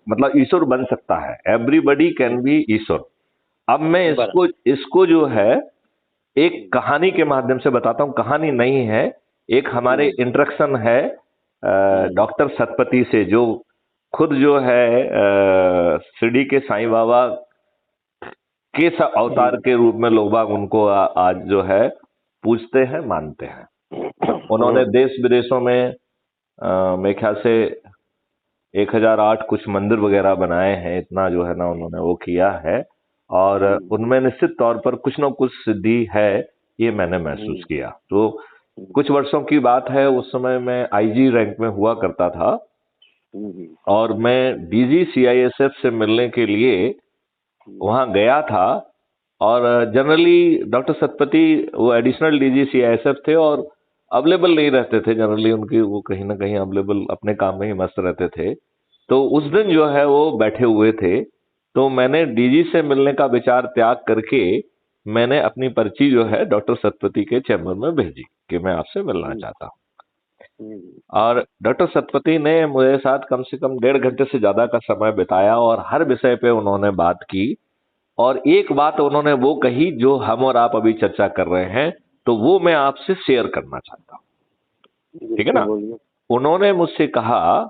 मतलब ईश्वर बन सकता है। एवरीबडी कैन बी ईश्वर। अब मैं इसको जो है एक कहानी के माध्यम से बताता हूं। कहानी नहीं है, एक हमारे इंटरेक्शन है डॉक्टर सतपति से, जो खुद जो है शिरडी के साईं बाबा के अवतार के रूप में लोग बाग उनको आज जो है पूजते हैं, मानते हैं। उन्होंने देश विदेशों में मेरे ख्याल से 1008 कुछ मंदिर वगैरह बनाए हैं, इतना जो है ना उन्होंने वो किया है, और उनमें निश्चित तौर पर कुछ न कुछ सिद्धि है, ये मैंने महसूस किया। तो कुछ वर्षों की बात है, उस समय मैं आईजी रैंक में हुआ करता था और मैं डीजी सीआईएसएफ से मिलने के लिए वहां गया था। और जनरली डॉक्टर सतपति वो एडिशनल डीजी सीआईएसएफ थे और अवेलेबल नहीं रहते थे जनरली, उनकी वो कहीं ना कहीं अवेलेबल अपने काम में ही मस्त रहते थे। तो उस दिन जो है वो बैठे हुए थे, तो मैंने डीजी से मिलने का विचार त्याग करके मैंने अपनी पर्ची जो है डॉक्टर सतपति के चैम्बर में भेजी कि मैं आपसे मिलना चाहता हूँ। और डॉक्टर सतपति ने मेरे साथ कम से कम 1.5 घंटे से ज्यादा का समय बिताया और हर विषय पे उन्होंने बात की। और एक बात उन्होंने वो कही जो हम और आप अभी चर्चा कर रहे हैं, तो वो मैं आपसे शेयर करना चाहता हूँ, ठीक है ना। उन्होंने मुझसे कहा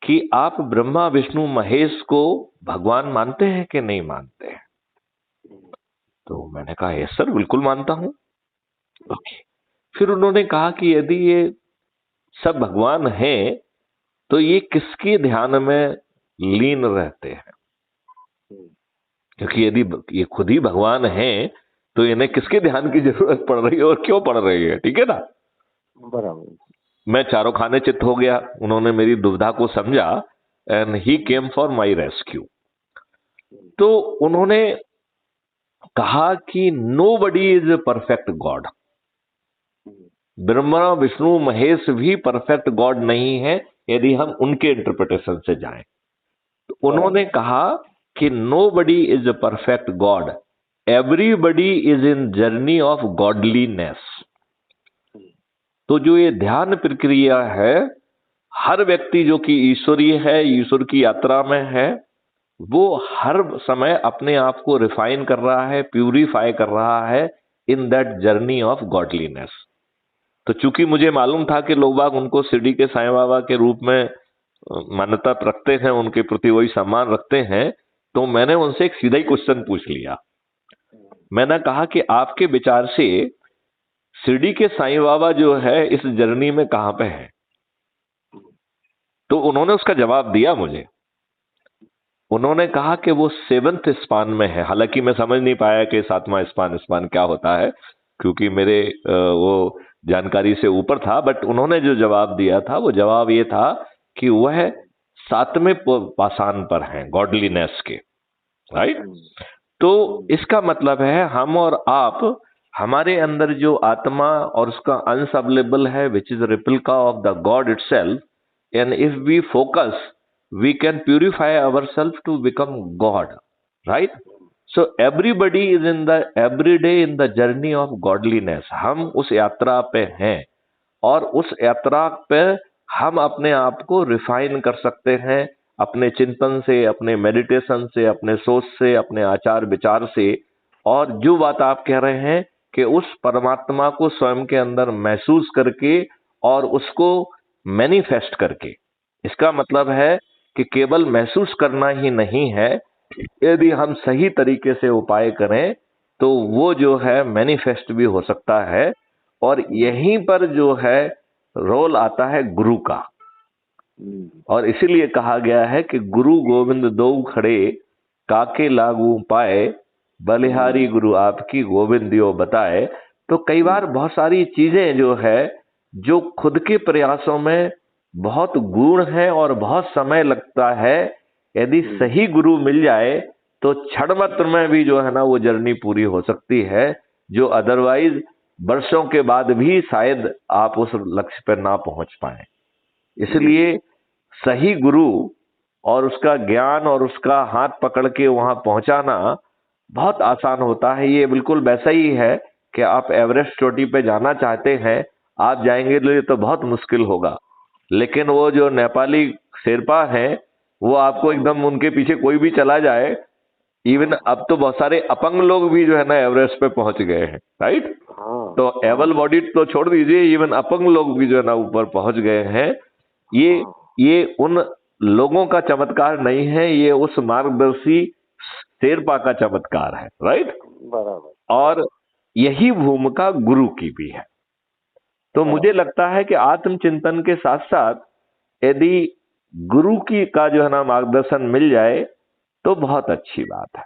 कि आप ब्रह्मा विष्णु महेश को भगवान मानते हैं कि नहीं मानते हैं। तो मैंने कहा यस सर, बिल्कुल मानता हूं। ओके। फिर उन्होंने कहा कि यदि ये सब भगवान हैं तो ये किसके ध्यान में लीन रहते हैं, क्योंकि यदि ये खुद ही भगवान हैं तो इन्हें किसके ध्यान की जरूरत पड़ रही है और क्यों पड़ रही है, ठीक है ना। बराबर। मैं चारों खाने चित्त हो गया। उन्होंने मेरी दुविधा को समझा and he came for my rescue. तो उन्होंने कहा कि nobody is a perfect god. Brahma Vishnu Mahesh भी परफेक्ट गॉड नहीं है यदि हम उनके इंटरप्रिटेशन से जाएं। तो उन्होंने कहा कि nobody is a perfect god, everybody is in journey of godliness. तो जो ये ध्यान प्रक्रिया है, हर व्यक्ति जो कि ईश्वरीय है, ईश्वर की यात्रा में है, वो हर समय अपने आप को रिफाइन कर रहा है, प्यूरिफाई कर रहा है in that journey of godliness. तो चूंकि मुझे मालूम था कि लोग बाग उनको शिरडी के साईं बाबा के रूप में मान्यता रखते हैं, उनके प्रति वही सम्मान रखते हैं, तो मैंने उनसे एक सीधा ही क्वेश्चन पूछ लिया। मैंने कहा कि आपके विचार से शिरडी के साईं बाबा जो है इस जर्नी में कहां पे है। तो उन्होंने उसका जवाब दिया मुझे। उन्होंने कहा कि वो 7th स्पान में है। हालांकि मैं समझ नहीं पाया कि 7वां स्पान क्या होता है, क्योंकि मेरे वो जानकारी से ऊपर था। बट उन्होंने जो जवाब दिया था वो जवाब ये था कि वह 7वें पाषाण पर हैं गॉडलीनेस के, राइट। तो इसका मतलब है हम और आप, हमारे अंदर जो आत्मा और उसका अंश अवेलेबल है which is replica of the God itself, and if we focus we can purify ourselves to become God, right? So everybody is in the every day in the journey of godliness. हम उस यात्रा पे हैं और उस यात्रा पे हम अपने आप को रिफाइन कर सकते हैं अपने चिंतन से, अपने मेडिटेशन से, अपने सोच से, अपने आचार विचार से। और जो बात आप कह रहे हैं कि उस परमात्मा को स्वयं के अंदर महसूस करके और उसको मैनिफेस्ट करके, इसका मतलब है कि केवल महसूस करना ही नहीं है, यदि हम सही तरीके से उपाय करें तो वो जो है मैनिफेस्ट भी हो सकता है। और यहीं पर जो है रोल आता है गुरु का। और इसीलिए कहा गया है कि गुरु गोविंद दो खड़े, काके लागू पाए, बलिहारी गुरु आपकी गोविंद दियो बताए। तो कई बार बहुत सारी चीजें जो है जो खुद के प्रयासों में बहुत गुण है और बहुत समय लगता है, यदि सही गुरु मिल जाए तो क्षण मात्र में भी जो है ना वो जर्नी पूरी हो सकती है, जो अदरवाइज वर्षों के बाद भी शायद आप उस लक्ष्य पर ना पहुंच पाए। इसलिए सही गुरु और उसका ज्ञान और उसका हाथ पकड़ के वहां पहुंचाना बहुत आसान होता है। ये बिल्कुल वैसा ही है कि आप एवरेस्ट चोटी पे जाना चाहते हैं, आप जाएंगे तो बहुत मुश्किल होगा, लेकिन वो जो नेपाली शेरपा हैं वो आपको एकदम, उनके पीछे कोई भी चला जाए, इवन अब तो बहुत सारे अपंग लोग भी जो है ना एवरेस्ट पे पहुंच गए हैं, राइट। तो एबल बॉडीड तो छोड़ दीजिए, इवन अपंग लोग भी जो है ना ऊपर पहुंच गए हैं। ये उन लोगों का चमत्कार नहीं है, ये उस मार्गदर्शी शेरपा का चमत्कार है, राइट। बराबर। और यही भूमिका गुरु की भी है। तो मुझे लगता है कि आत्मचिंतन के साथ साथ यदि गुरु की का जो है ना मार्गदर्शन मिल जाए तो बहुत अच्छी बात है।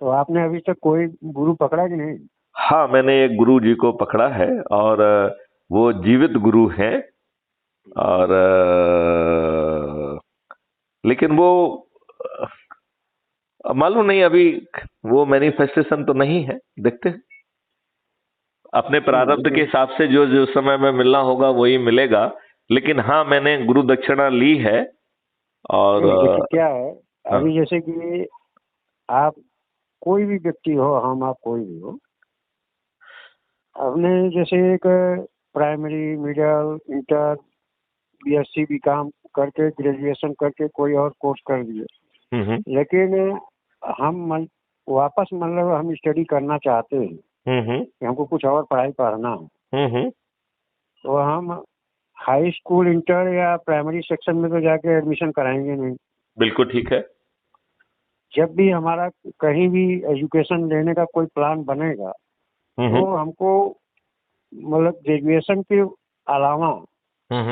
तो आपने अभी तक कोई गुरु पकड़ा कि नहीं? हाँ, मैंने एक गुरु जी को पकड़ा है और वो जीवित गुरु हैं। और लेकिन वो मालूम नहीं, अभी वो मैनिफेस्टेशन तो नहीं है, देखते हैं अपने प्रारब्ध के हिसाब से जो जो समय में मिलना होगा वही मिलेगा। लेकिन हाँ, मैंने गुरु दक्षिणा ली है। और क्या है अभी जैसे कि आप कोई भी व्यक्ति हो, हम आप कोई भी हो, हमने जैसे एक प्राइमरी, मिडिल, इंटर, बीएससी भी काम करके, ग्रेजुएशन करके कोई और कोर्स कर दिए, लेकिन वापस मतलब हम स्टडी करना चाहते हैं कि हमको कुछ और पढ़ाई पढ़ना है, तो हम हाई स्कूल, इंटर या प्राइमरी सेक्शन में तो जाके एडमिशन कराएंगे नहीं। बिल्कुल ठीक है। जब भी हमारा कहीं भी एजुकेशन लेने का कोई प्लान बनेगा तो हमको मतलब ग्रेजुएशन के अलावा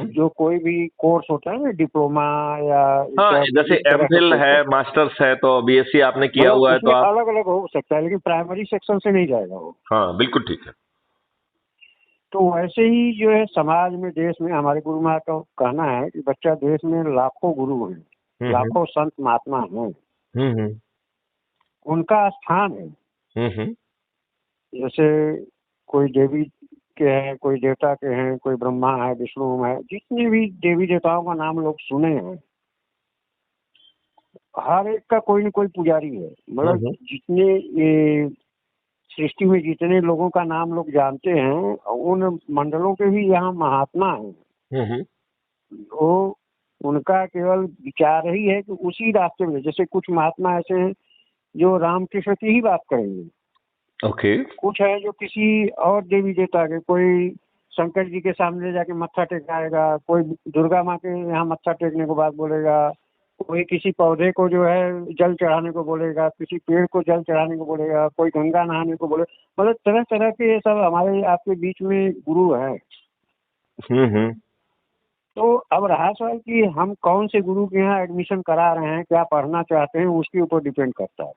जो कोई भी कोर्स होता है ना, डिप्लोमा या हाँ, जैसे एमफिल है, मास्टर्स है, तो बीएससी आपने किया हुआ है तो आप अलग अलग हो सकता है, लेकिन प्राइमरी सेक्शन से नहीं जाएगा वो। हाँ बिल्कुल ठीक है। तो वैसे ही जो है समाज में, देश में हमारे गुरु महाराज का कहना है कि बच्चा, देश में लाखों गुरु हैं, लाखों संत महात्मा हैं, उनका स्थान है। जैसे कोई देवी के हैं, कोई देवता के हैं, कोई ब्रह्मा है, विष्णु है, जितने भी देवी देवताओं का नाम लोग सुने हैं, हर एक का कोई न कोई पुजारी है। मतलब जितने ये सृष्टि में जितने लोगों का नाम लोग जानते हैं, उन मंडलों के भी यहाँ महात्मा हैं। वो उनका केवल विचार ही है कि उसी रास्ते में, जैसे कुछ महात्मा ऐसे हैं जो रामकृष्ण की ही बात करेंगे, कुछ है जो किसी और देवी देवता के, कोई शंकर जी के सामने जाके मत्था टेकाएगा, कोई दुर्गा माँ के यहाँ मत्था टेकने को बात बोलेगा, कोई किसी पौधे को जो है जल चढ़ाने को बोलेगा, किसी पेड़ को जल चढ़ाने को बोलेगा, कोई गंगा नहाने को बोले। मतलब तरह तरह के ये सब हमारे आपके बीच में गुरु है। तो अब रहा सवाल कि हम कौन से गुरु के यहाँ एडमिशन करा रहे हैं, क्या पढ़ना चाहते हैं, उसके ऊपर डिपेंड करता है।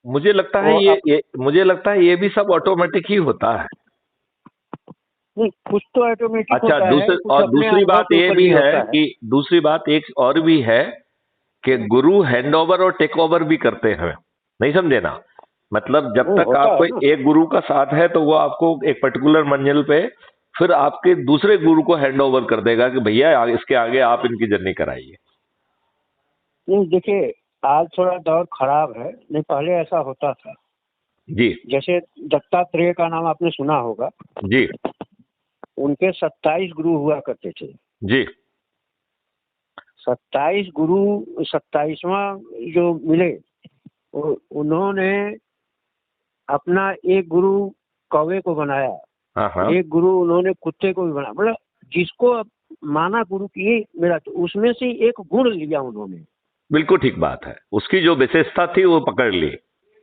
मुझे लगता है मुझे लगता है ये भी सब ऑटोमेटिक ही होता है। नहीं, कुछ तो ऑटोमेटिक अच्छा, होता है, और दूसरी बात ये भी है कि दूसरी बात एक और भी है कि गुरु हैंड ओवर और टेक ओवर भी करते हैं, नहीं समझे ना? मतलब जब तक आपको एक गुरु का साथ है तो वो आपको एक पर्टिकुलर मंजिल पे फिर आपके दूसरे गुरु को हैंड ओवर कर देगा कि भैया इसके आगे आप इनकी जर्नी कराइए। नहीं, देखिए आज थोड़ा दौर खराब है, नहीं पहले ऐसा होता था जी। जैसे दत्तात्रेय का नाम आपने सुना होगा जी। उनके 27 गुरु हुआ करते थे जी। 27 गुरु, 27वां जो मिले, उन्होंने अपना एक गुरु कौवे को बनाया, एक गुरु उन्होंने कुत्ते को भी बनाया। मतलब जिसको माना गुरु किए मेरा, तो उसमें से एक गुण लिया उन्होंने। बिल्कुल ठीक बात है, उसकी जो विशेषता थी वो पकड़ ली।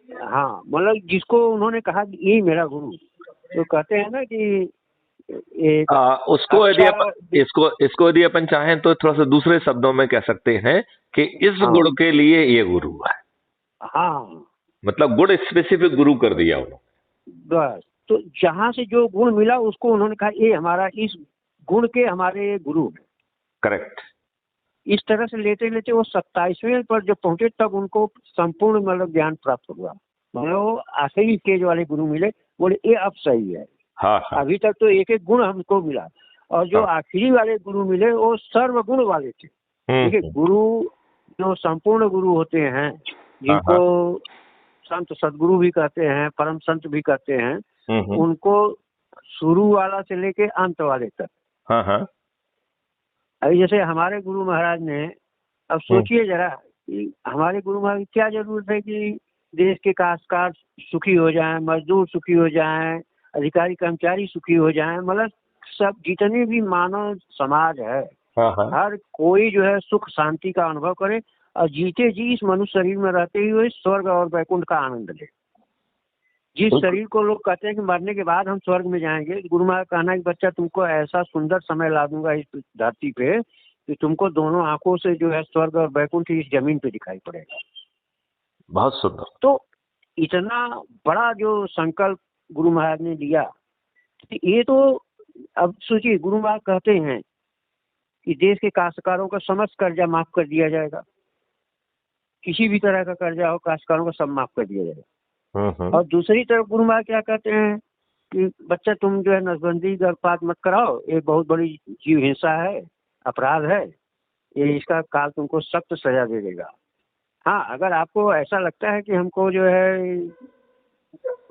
हाँ, मतलब जिसको उन्होंने कहा कि ये मेरा गुरु, तो कहते हैं ना कि उसको इसको यदि अपन चाहें तो थोड़ा सा दूसरे शब्दों में कह सकते हैं कि इस गुण के लिए ये गुरु है। हाँ, मतलब गुण स्पेसिफिक गुरु कर दिया उन्होंने। बस, तो जहां से जो गुण मिला उसको उन्होंने कहा ये हमारा, इस गुण के हमारे गुरु है। करेक्ट। इस तरह से लेते लेते वो 27वें पर जब पहुंचे तब उनको संपूर्ण मतलब ज्ञान प्राप्त हुआ। मतलब वो आखिरी स्टेज वाले गुरु मिले, बोले ये अब सही है। हाँ। अभी तक तो एक एक गुण हमको मिला, और जो आखिरी वाले गुरु मिले वो सर्वगुण वाले थे। देखिए, गुरु जो संपूर्ण गुरु होते हैं, जिनको संत सदगुरु भी कहते हैं, परम संत भी कहते हैं, उनको शुरू वाला से लेके अंत वाले तक। अभी जैसे हमारे गुरु महाराज ने, अब सोचिए जरा कि हमारे गुरु महाराज की क्या जरूरत है कि देश के काश्तकार सुखी हो जाएं, मजदूर सुखी हो जाएं, अधिकारी कर्मचारी सुखी हो जाएं। मतलब सब जितने भी मानव समाज है, हर कोई जो है सुख शांति का अनुभव करे और जीते जी इस मनुष्य शरीर में रहते ही हुए स्वर्ग और वैकुंठ का आनंद ले। जिस शरीर को लोग कहते हैं कि मरने के बाद हम स्वर्ग में जाएंगे, गुरु महाराज कहना है कि बच्चा तुमको ऐसा सुंदर समय ला दूंगा इस धरती पे कि तुमको दोनों आंखों से जो है स्वर्ग और वैकुंठ इस जमीन पे दिखाई पड़ेगा। बहुत सुंदर। तो इतना बड़ा जो संकल्प गुरु महाराज ने लिया, ये तो अब सोचिए, गुरु महाराज कहते हैं कि देश के काश्तकारों का समस्त कर्जा माफ कर दिया जाएगा, किसी भी तरह का कर्जा हो काश्तकारों का सब माफ कर दिया जाएगा। और दूसरी तरफ गुरु महाराज क्या कहते हैं कि बच्चा तुम जो है नसबंदी गर्भपात मत कराओ, ये बहुत बड़ी जीव हिंसा है, अपराध है, ये इसका काल तुमको सख्त सजा दे देगा। हाँ, अगर आपको ऐसा लगता है कि हमको जो है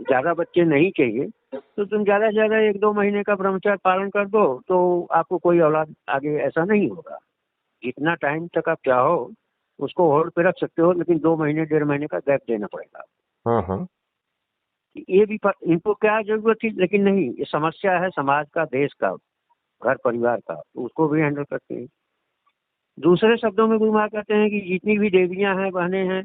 ज्यादा बच्चे नहीं चाहिए, तो तुम ज्यादा से ज्यादा 1-2 महीने का ब्रह्मचर्य पालन कर दो, तो आपको कोई औलाद आगे ऐसा नहीं होगा। जितना टाइम तक आप चाहो उसको होल्ड पे रख सकते हो, लेकिन 2 महीने 1.5 महीने का गैप देना पड़ेगा। हम्म। ये भी इनको क्या जरूरत थी, लेकिन नहीं, ये समस्या है समाज का, देश का, घर परिवार का, तो उसको भी हैंडल करते हैं। दूसरे शब्दों में गुरु महाराज कहते हैं कि जितनी भी देवियां हैं, बहनें हैं,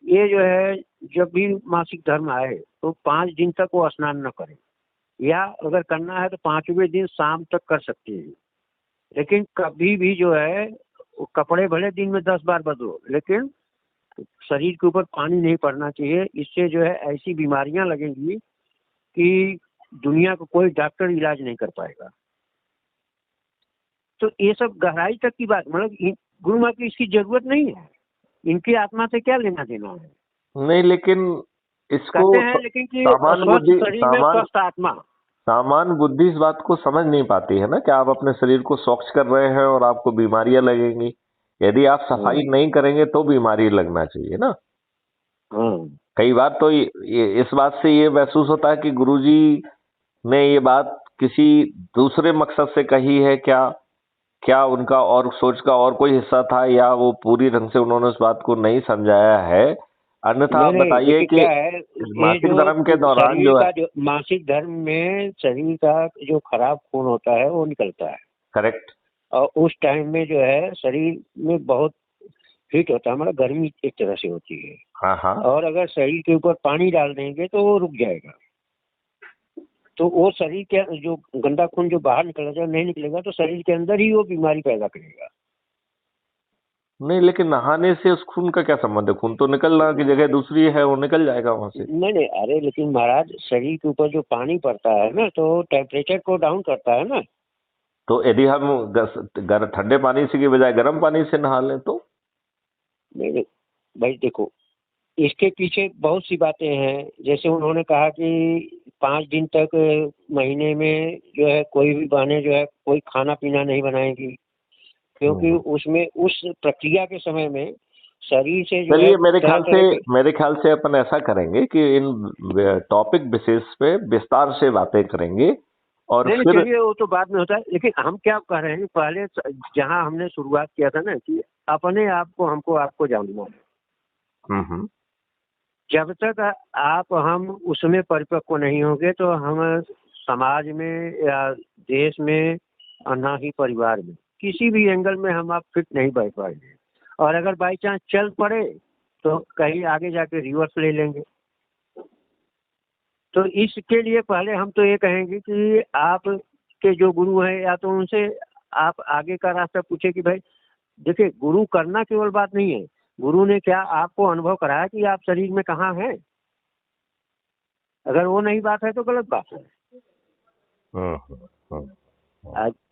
ये जो है जब भी मासिक धर्म आए तो 5 दिन तक वो स्नान न करें, या अगर करना है तो 5वें दिन शाम तक कर सकती है। लेकिन कभी भी जो है वो कपड़े भले दिन में 10 बार बदलो, लेकिन शरीर के ऊपर पानी नहीं पड़ना चाहिए। इससे जो है ऐसी बीमारियां लगेंगी कि दुनिया को कोई डॉक्टर इलाज नहीं कर पाएगा। तो ये सब गहराई तक की बात, मतलब गुरु महाराज की इसकी जरूरत नहीं है, इनकी आत्मा से क्या लेना देना है। नहीं, लेकिन इसको कहते हैं लेकिन कि सामान्य स्वस्थ बुद्धि शरीर में स्वस्थ आत्मा। सामान्य बुद्धि इस बात को समझ नहीं पाती है ना कि आप अपने शरीर को स्वच्छ कर रहे हैं और आपको बीमारियां लगेंगी। यदि आप सफाई नहीं करेंगे तो बीमारी लगना चाहिए ना। कई बार तो इस बात से ये महसूस होता है कि गुरुजी ने ये बात किसी दूसरे मकसद से कही है क्या, क्या उनका और सोच का और कोई हिस्सा था, या वो पूरी ढंग से उन्होंने उस बात को नहीं समझाया है। अन्यथा आप बताइए कि क्या है, मासिक धर्म के दौरान जो है, मासिक धर्म में शरीर का जो खराब खून होता है वो निकलता है। करेक्ट। और उस टाइम में जो है शरीर में बहुत हीट होता है, मतलब गर्मी एक तरह से होती है। हाँ हाँ। और अगर शरीर के ऊपर पानी डाल देंगे तो वो रुक जाएगा, तो वो शरीर के जो गंदा खून जो बाहर निकलेगा, नहीं निकलेगा तो शरीर के अंदर ही वो बीमारी पैदा करेगा। नहीं, लेकिन नहाने से उस खून का क्या संबंध है? खून तो निकलना की जगह दूसरी है, वो निकल जाएगा वहां से। नहीं, अरे लेकिन महाराज शरीर के ऊपर जो पानी पड़ता है ना, तो टेम्परेचर को डाउन करता है ना। तो यदि हम ठंडे पानी से की बजाय गर्म पानी से नहा लें तो? नहीं भाई देखो, इसके पीछे बहुत सी बातें हैं। जैसे उन्होंने कहा कि 5 दिन तक महीने में जो है कोई भी बहनें जो है कोई खाना पीना नहीं बनाएंगी, क्योंकि उसमें उस प्रक्रिया के समय में शरीर से जो है, चलिए मेरे ख्याल से अपन ऐसा करेंगे कि इन टॉपिक विशेष पे विस्तार से बातें करेंगे और नहीं, फिर चलिए वो तो बाद में होता है। लेकिन हम क्या कह रहे हैं, पहले जहां हमने शुरुआत किया था ना कि अपने आप को हमको आपको जानना है। जब तक आप हम उसमें परिपक्व नहीं होंगे तो हम समाज में या देश में और ना ही परिवार में किसी भी एंगल में हम आप फिट नहीं बैठ पाएंगे। और अगर बाई चांस चल पड़े तो कहीं आगे जाके रिवर्स ले लेंगे। तो इसके लिए पहले हम तो ये कहेंगे कि आप के जो गुरु हैं, या तो उनसे आप आगे का रास्ता पूछे कि भाई देखिए, गुरु करना केवल बात नहीं है, गुरु ने क्या आपको अनुभव कराया कि आप शरीर में कहाँ हैं। अगर वो नहीं बात है तो गलत बात है।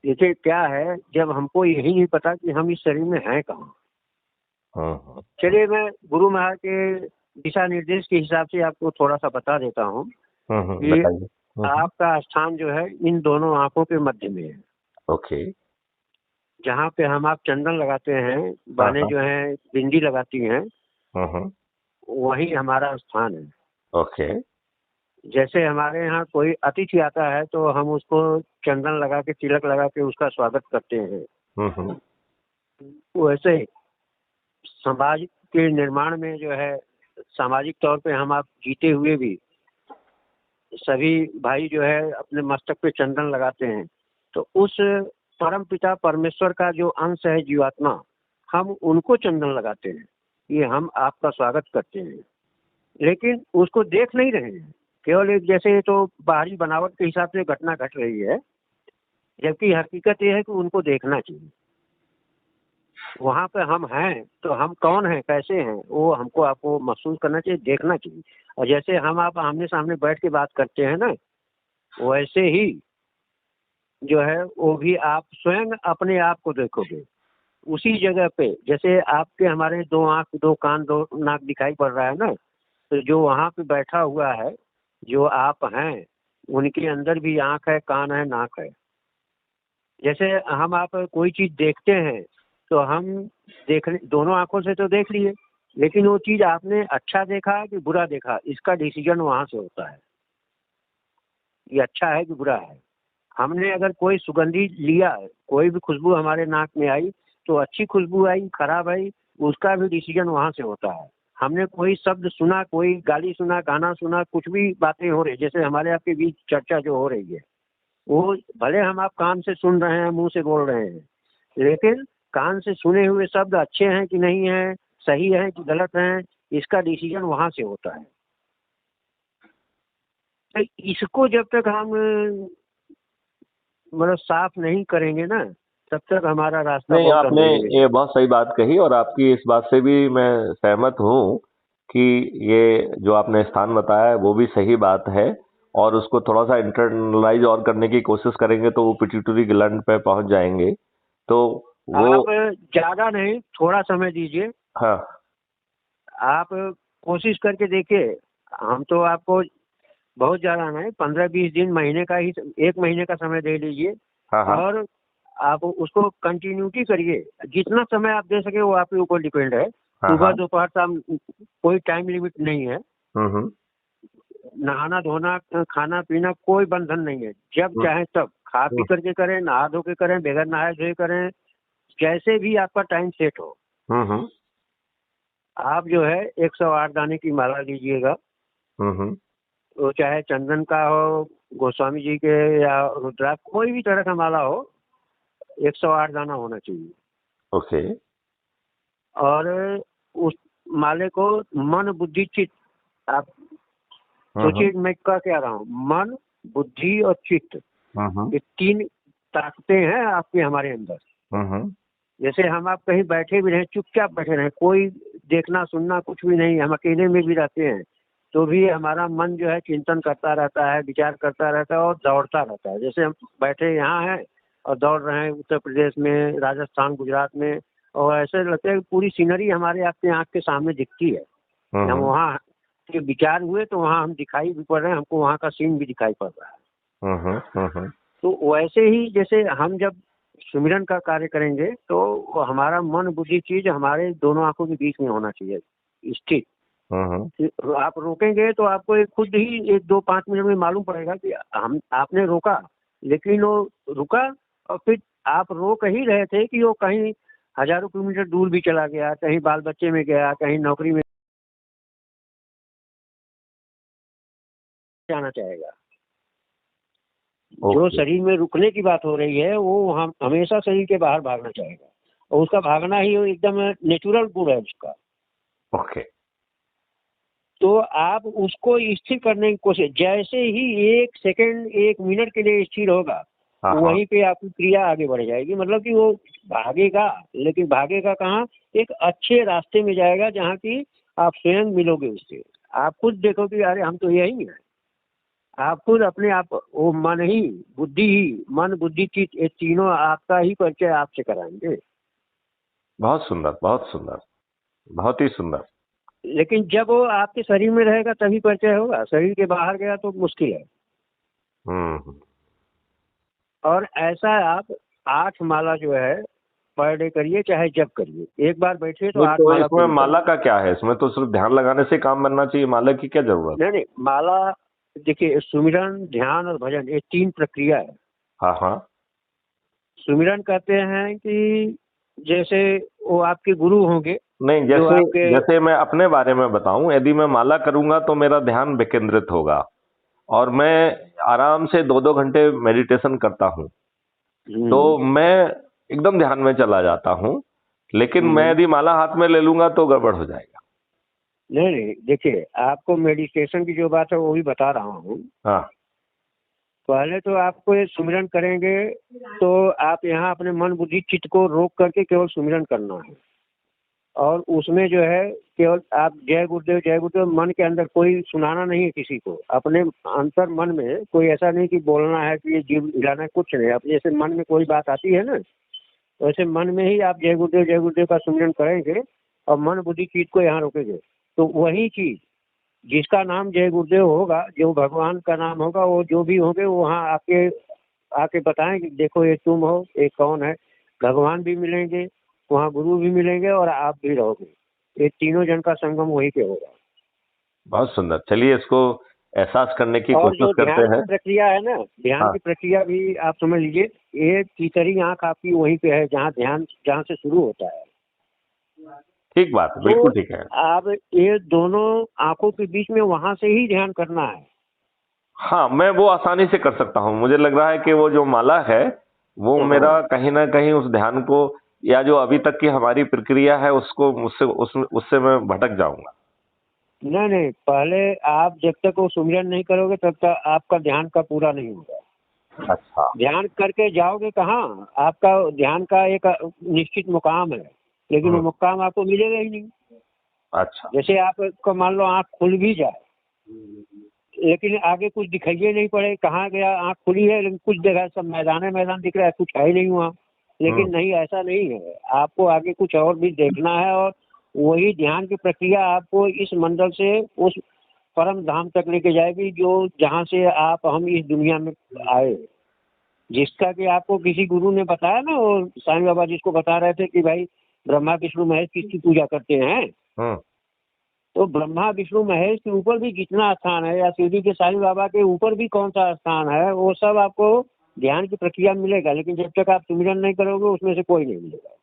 देखिए क्या है, जब हमको यही नहीं पता कि हम इस शरीर में हैं कहाँ। चलिए मैं गुरु महाराज के दिशा निर्देश के हिसाब से आपको थोड़ा सा बता देता हूँ कि आपका स्थान जो है इन दोनों आंखों के मध्य में है। ओके। जहाँ पे हम आप चंदन लगाते हैं, बहनें जो हैं बिंदी लगाती हैं, वही हमारा स्थान है। ओके। जैसे हमारे यहाँ कोई अतिथि आता है तो हम उसको चंदन लगा के, तिलक लगा के उसका स्वागत करते हैं। वैसे समाज के निर्माण में जो है, सामाजिक तौर पे हम आप जीते हुए भी सभी भाई जो है अपने मस्तक पे चंदन लगाते हैं, तो उस परम पिता परमेश्वर का जो अंश है जीवात्मा, हम उनको चंदन लगाते हैं, ये हम आपका स्वागत करते हैं। लेकिन उसको देख नहीं रहे हैं, केवल एक जैसे तो बाहरी बनावट के हिसाब से घटना घट रही है, जबकि हकीकत ये है कि उनको देखना चाहिए। वहाँ पे हम हैं तो हम कौन हैं, कैसे हैं, वो हमको आपको महसूस करना चाहिए, देखना चाहिए। और जैसे हम आप आमने सामने बैठ के बात करते हैं ना, वैसे ही जो है वो भी आप स्वयं अपने आप को देखोगे उसी जगह पे। जैसे आपके हमारे 2 आँख 2 कान 2 नाक दिखाई पड़ रहा है ना, तो जो वहाँ पे बैठा हुआ है, जो आप हैं, उनके अंदर भी आँख है, कान है, नाक है। जैसे हम आप कोई चीज देखते हैं तो हम देखने, दोनों आंखों से तो देख लिए, लेकिन वो चीज आपने अच्छा देखा कि बुरा देखा, इसका डिसीजन वहां से होता है, ये अच्छा है कि बुरा है। हमने अगर कोई सुगंधी लिया, कोई भी खुशबू हमारे नाक में आई तो अच्छी खुशबू आई, खराब आई, उसका भी डिसीजन वहां से होता है। हमने कोई शब्द सुना, कोई गाली सुना, गाना सुना, कुछ भी बातें हो रही, जैसे हमारे आपके बीच चर्चा जो हो रही है, वो भले हम आप कान से सुन रहे हैं, मुंह से बोल रहे हैं, लेकिन कान से सुने हुए शब्द अच्छे हैं कि नहीं है, सही है कि गलत है, इसका डिसीजन वहां से होता है। तो इसको जब तक हम मतलब साफ नहीं करेंगे ना, तब तक हमारा रास्ता नहीं, बहुत आपने अंधेरे में है। ये बहुत सही बात कही और आपकी इस बात से भी मैं सहमत हूँ कि ये जो आपने स्थान बताया है वो भी सही बात है, और उसको थोड़ा सा इंटरनलाइज और करने की कोशिश करेंगे तो वो पिट्यूटरी ग्लैंड पे पहुंच जाएंगे, तो वो। आप ज्यादा नहीं, थोड़ा समय दीजिए। हाँ। आप कोशिश करके देखिए। हम तो आपको बहुत ज्यादा नहीं, 15-20 दिन, महीने का ही, 1 महीने का समय दे लीजिए। हाँ। हाँ। और आप उसको कंटिन्यूटी करिए, जितना समय आप दे सके वो आपके ऊपर डिपेंड है। हाँ। सुबह हाँ। दोपहर शाम कोई टाइम लिमिट नहीं है। हम्म। नहाना धोना खाना पीना कोई बंधन नहीं है, जब हम्म। चाहे तब खा पी हम्म। करके करें, नहा धो के करें, बगैर नहाए धोए करें, जैसे भी आपका टाइम सेट हो। हम्म। आप जो है 108 दाने की माला लीजिएगा, हम्म। वो चाहे चंदन का हो, गोस्वामी जी के, या रुद्राक्ष, कोई भी तरह का माला हो, 108 दाना होना चाहिए। ओके। और उस माले को मन बुद्धि चित्त, आप हम्म। सोचिए मैं क्या कह रहा हूँ, मन बुद्धि और चित्त, हम्म। ये 3 ताकतें हैं आपके हमारे अंदर। हम्म। जैसे हम आप कहीं बैठे भी रहे, चुपचाप बैठे रहे, कोई देखना सुनना कुछ भी नहीं, हम अकेले में भी रहते हैं, तो भी हमारा मन जो है चिंतन करता रहता है, विचार करता रहता है और दौड़ता रहता है। जैसे हम बैठे यहाँ हैं और दौड़ रहे हैं उत्तर प्रदेश में, राजस्थान, गुजरात में, और ऐसे लगता है कि पूरी सीनरी हमारे आपके आँख के सामने दिखती है। हम हम्म। वहाँ के विचार हुए तो वहाँ हम दिखाई भी पड़ रहे हैं, हमको वहाँ का सीन भी दिखाई पड़ रहा है। हम्म। हम्म। तो वैसे ही जैसे हम जब सुमिरन का कार्य करेंगे तो हमारा मन बुद्धि चीज हमारे दोनों आंखों के बीच में होना चाहिए स्थित। हम्म। आप रोकेंगे तो आपको एक खुद ही 1-2-5 मिनट में मालूम पड़ेगा कि हम आपने रोका, लेकिन वो रुका, और फिर आप रोक ही रहे थे कि वो कहीं हजारों किलोमीटर दूर भी चला गया, कहीं बाल बच्चे में गया, कहीं नौकरी में जाना चाहेगा। जो ओके। शरीर में रुकने की बात हो रही है वो हम हमेशा शरीर के बाहर भागना चाहेगा, और उसका भागना ही एकदम नेचुरल गुण है उसका। ओके। तो आप उसको स्थिर करने की कोशिश, जैसे ही 1 सेकंड 1 मिनट के लिए स्थिर होगा, हाँ। हाँ। वहीं पे आपकी क्रिया आगे बढ़ जाएगी। मतलब कि वो भागेगा, लेकिन भागेगा कहाँ, एक अच्छे रास्ते में जाएगा जहाँ की आप स्वयं मिलोगे उससे। आप खुद देखोगे अरे हम तो यही हैं। आप खुद अपने आप, वो मन ही बुद्धि ही, मन बुद्धि चित्त, ये तीनों आपका ही परिचय आपसे कराएंगे। बहुत सुंदर, बहुत सुंदर, बहुत ही सुंदर। लेकिन जब वो आपके शरीर में रहेगा तभी परिचय होगा, शरीर के बाहर गया तो मुश्किल है। हम्म। और ऐसा आप 8 माला जो है पर डे करिए, चाहे जब करिए, एक बार बैठिए तो 8 तो माला इसमें पूरी माला करिए। का क्या है? इसमें तो सिर्फ ध्यान लगाने से काम बनना चाहिए, माला की क्या जरूरत? नहीं नहीं, माला देखिए, सुमिरन, ध्यान और भजन, ये 3 प्रक्रिया है। हाँ। हाँ। सुमिरन कहते हैं कि जैसे वो आपके गुरु होंगे नहीं, जो जैसे आपके। जैसे मैं अपने बारे में बताऊं, यदि मैं माला करूंगा तो मेरा ध्यान विकेंद्रित होगा और मैं आराम से 2-2 घंटे मेडिटेशन करता हूं, तो हम्म, मैं एकदम ध्यान में चला जाता हूं। लेकिन मैं हम्म। यदि माला हाथ में ले लूंगा तो गड़बड़ हो जाएगा। नहीं नहीं, देखिए आपको मेडिटेशन की जो बात है वो भी बता रहा हूँ। हाँ। पहले तो आपको ये सुमिरन करेंगे तो आप यहाँ अपने मन बुद्धि चित्त को रोक करके केवल सुमिरन करना है, और उसमें जो है केवल आप जय गुरुदेव जय गुरुदेव मन के अंदर, कोई सुनाना नहीं है किसी को, अपने अंतर मन में कोई ऐसा नहीं कि बोलना है कि ये जीव हिलाना है, कुछ नहीं। अपने जैसे मन में कोई बात आती है ना, वैसे मन में ही आप जय गुरुदेव का सुमिरन करेंगे और मन बुद्धि चित्त को यहाँ रोकेंगे, तो वही चीज जिसका नाम जय गुरुदेव होगा, जो भगवान का नाम होगा, वो जो भी होंगे वो वहाँ आके आके बताएं कि देखो ये तुम हो, ये कौन है। भगवान भी मिलेंगे वहाँ, गुरु भी मिलेंगे और आप भी रहोगे। ये तीनों जन का संगम वहीं पे होगा। बहुत सुंदर। चलिए इसको एहसास करने की और कोशिश जो करते ध्यान की हैं। प्रक्रिया है ना, ध्यान हाँ, की प्रक्रिया भी आप समझ लीजिए, ये तीसरी आंख आपकी वहीं पे है जहाँ ध्यान जहाँ से शुरू होता है। ठीक बात है, तो बिल्कुल ठीक है। आप ये दोनों आंखों के बीच में वहां से ही ध्यान करना है। हाँ, मैं वो आसानी से कर सकता हूँ। मुझे लग रहा है कि वो जो माला है वो हाँ, मेरा कहीं ना कहीं उस ध्यान को, या जो अभी तक की हमारी प्रक्रिया है उसको, उससे मैं भटक जाऊंगा। नहीं नहीं, पहले आप जब तक वो सुमिरन नहीं करोगे तब तक आपका ध्यान का पूरा नहीं होगा। अच्छा। ध्यान करके जाओगे कहाँ? आपका ध्यान का एक निश्चित मुकाम है, लेकिन वो हम्म। मुकाम आपको मिलेगा ही नहीं। अच्छा। जैसे आपको मान लो आँख खुल भी जाए, लेकिन आगे कुछ दिखाइए नहीं पड़े, कहाँ गया, आँख खुली है लेकिन कुछ जगह सब मैदान मैदान दिख रहा है, कुछ है ही नहीं वहाँ। हम्म। लेकिन नहीं, ऐसा नहीं है, आपको आगे कुछ और भी देखना है। और वही ध्यान की प्रक्रिया आपको इस मंडल से उस परम धाम तक लेके जाएगी जो जहाँ से आप हम इस दुनिया में आए। जिसका कि आपको किसी गुरु ने बताया ना, वो साईं बाबा जिसको बता रहे थे कि भाई ब्रह्मा विष्णु महेश किसकी पूजा करते हैं, हम्म। तो ब्रह्मा विष्णु महेश के ऊपर भी कितना स्थान है, या शिरडी के साईं बाबा के ऊपर भी कौन सा स्थान है, वो सब आपको ध्यान की प्रक्रिया में मिलेगा। लेकिन जब तक आप सुमिरन नहीं करोगे उसमें से कोई नहीं मिलेगा।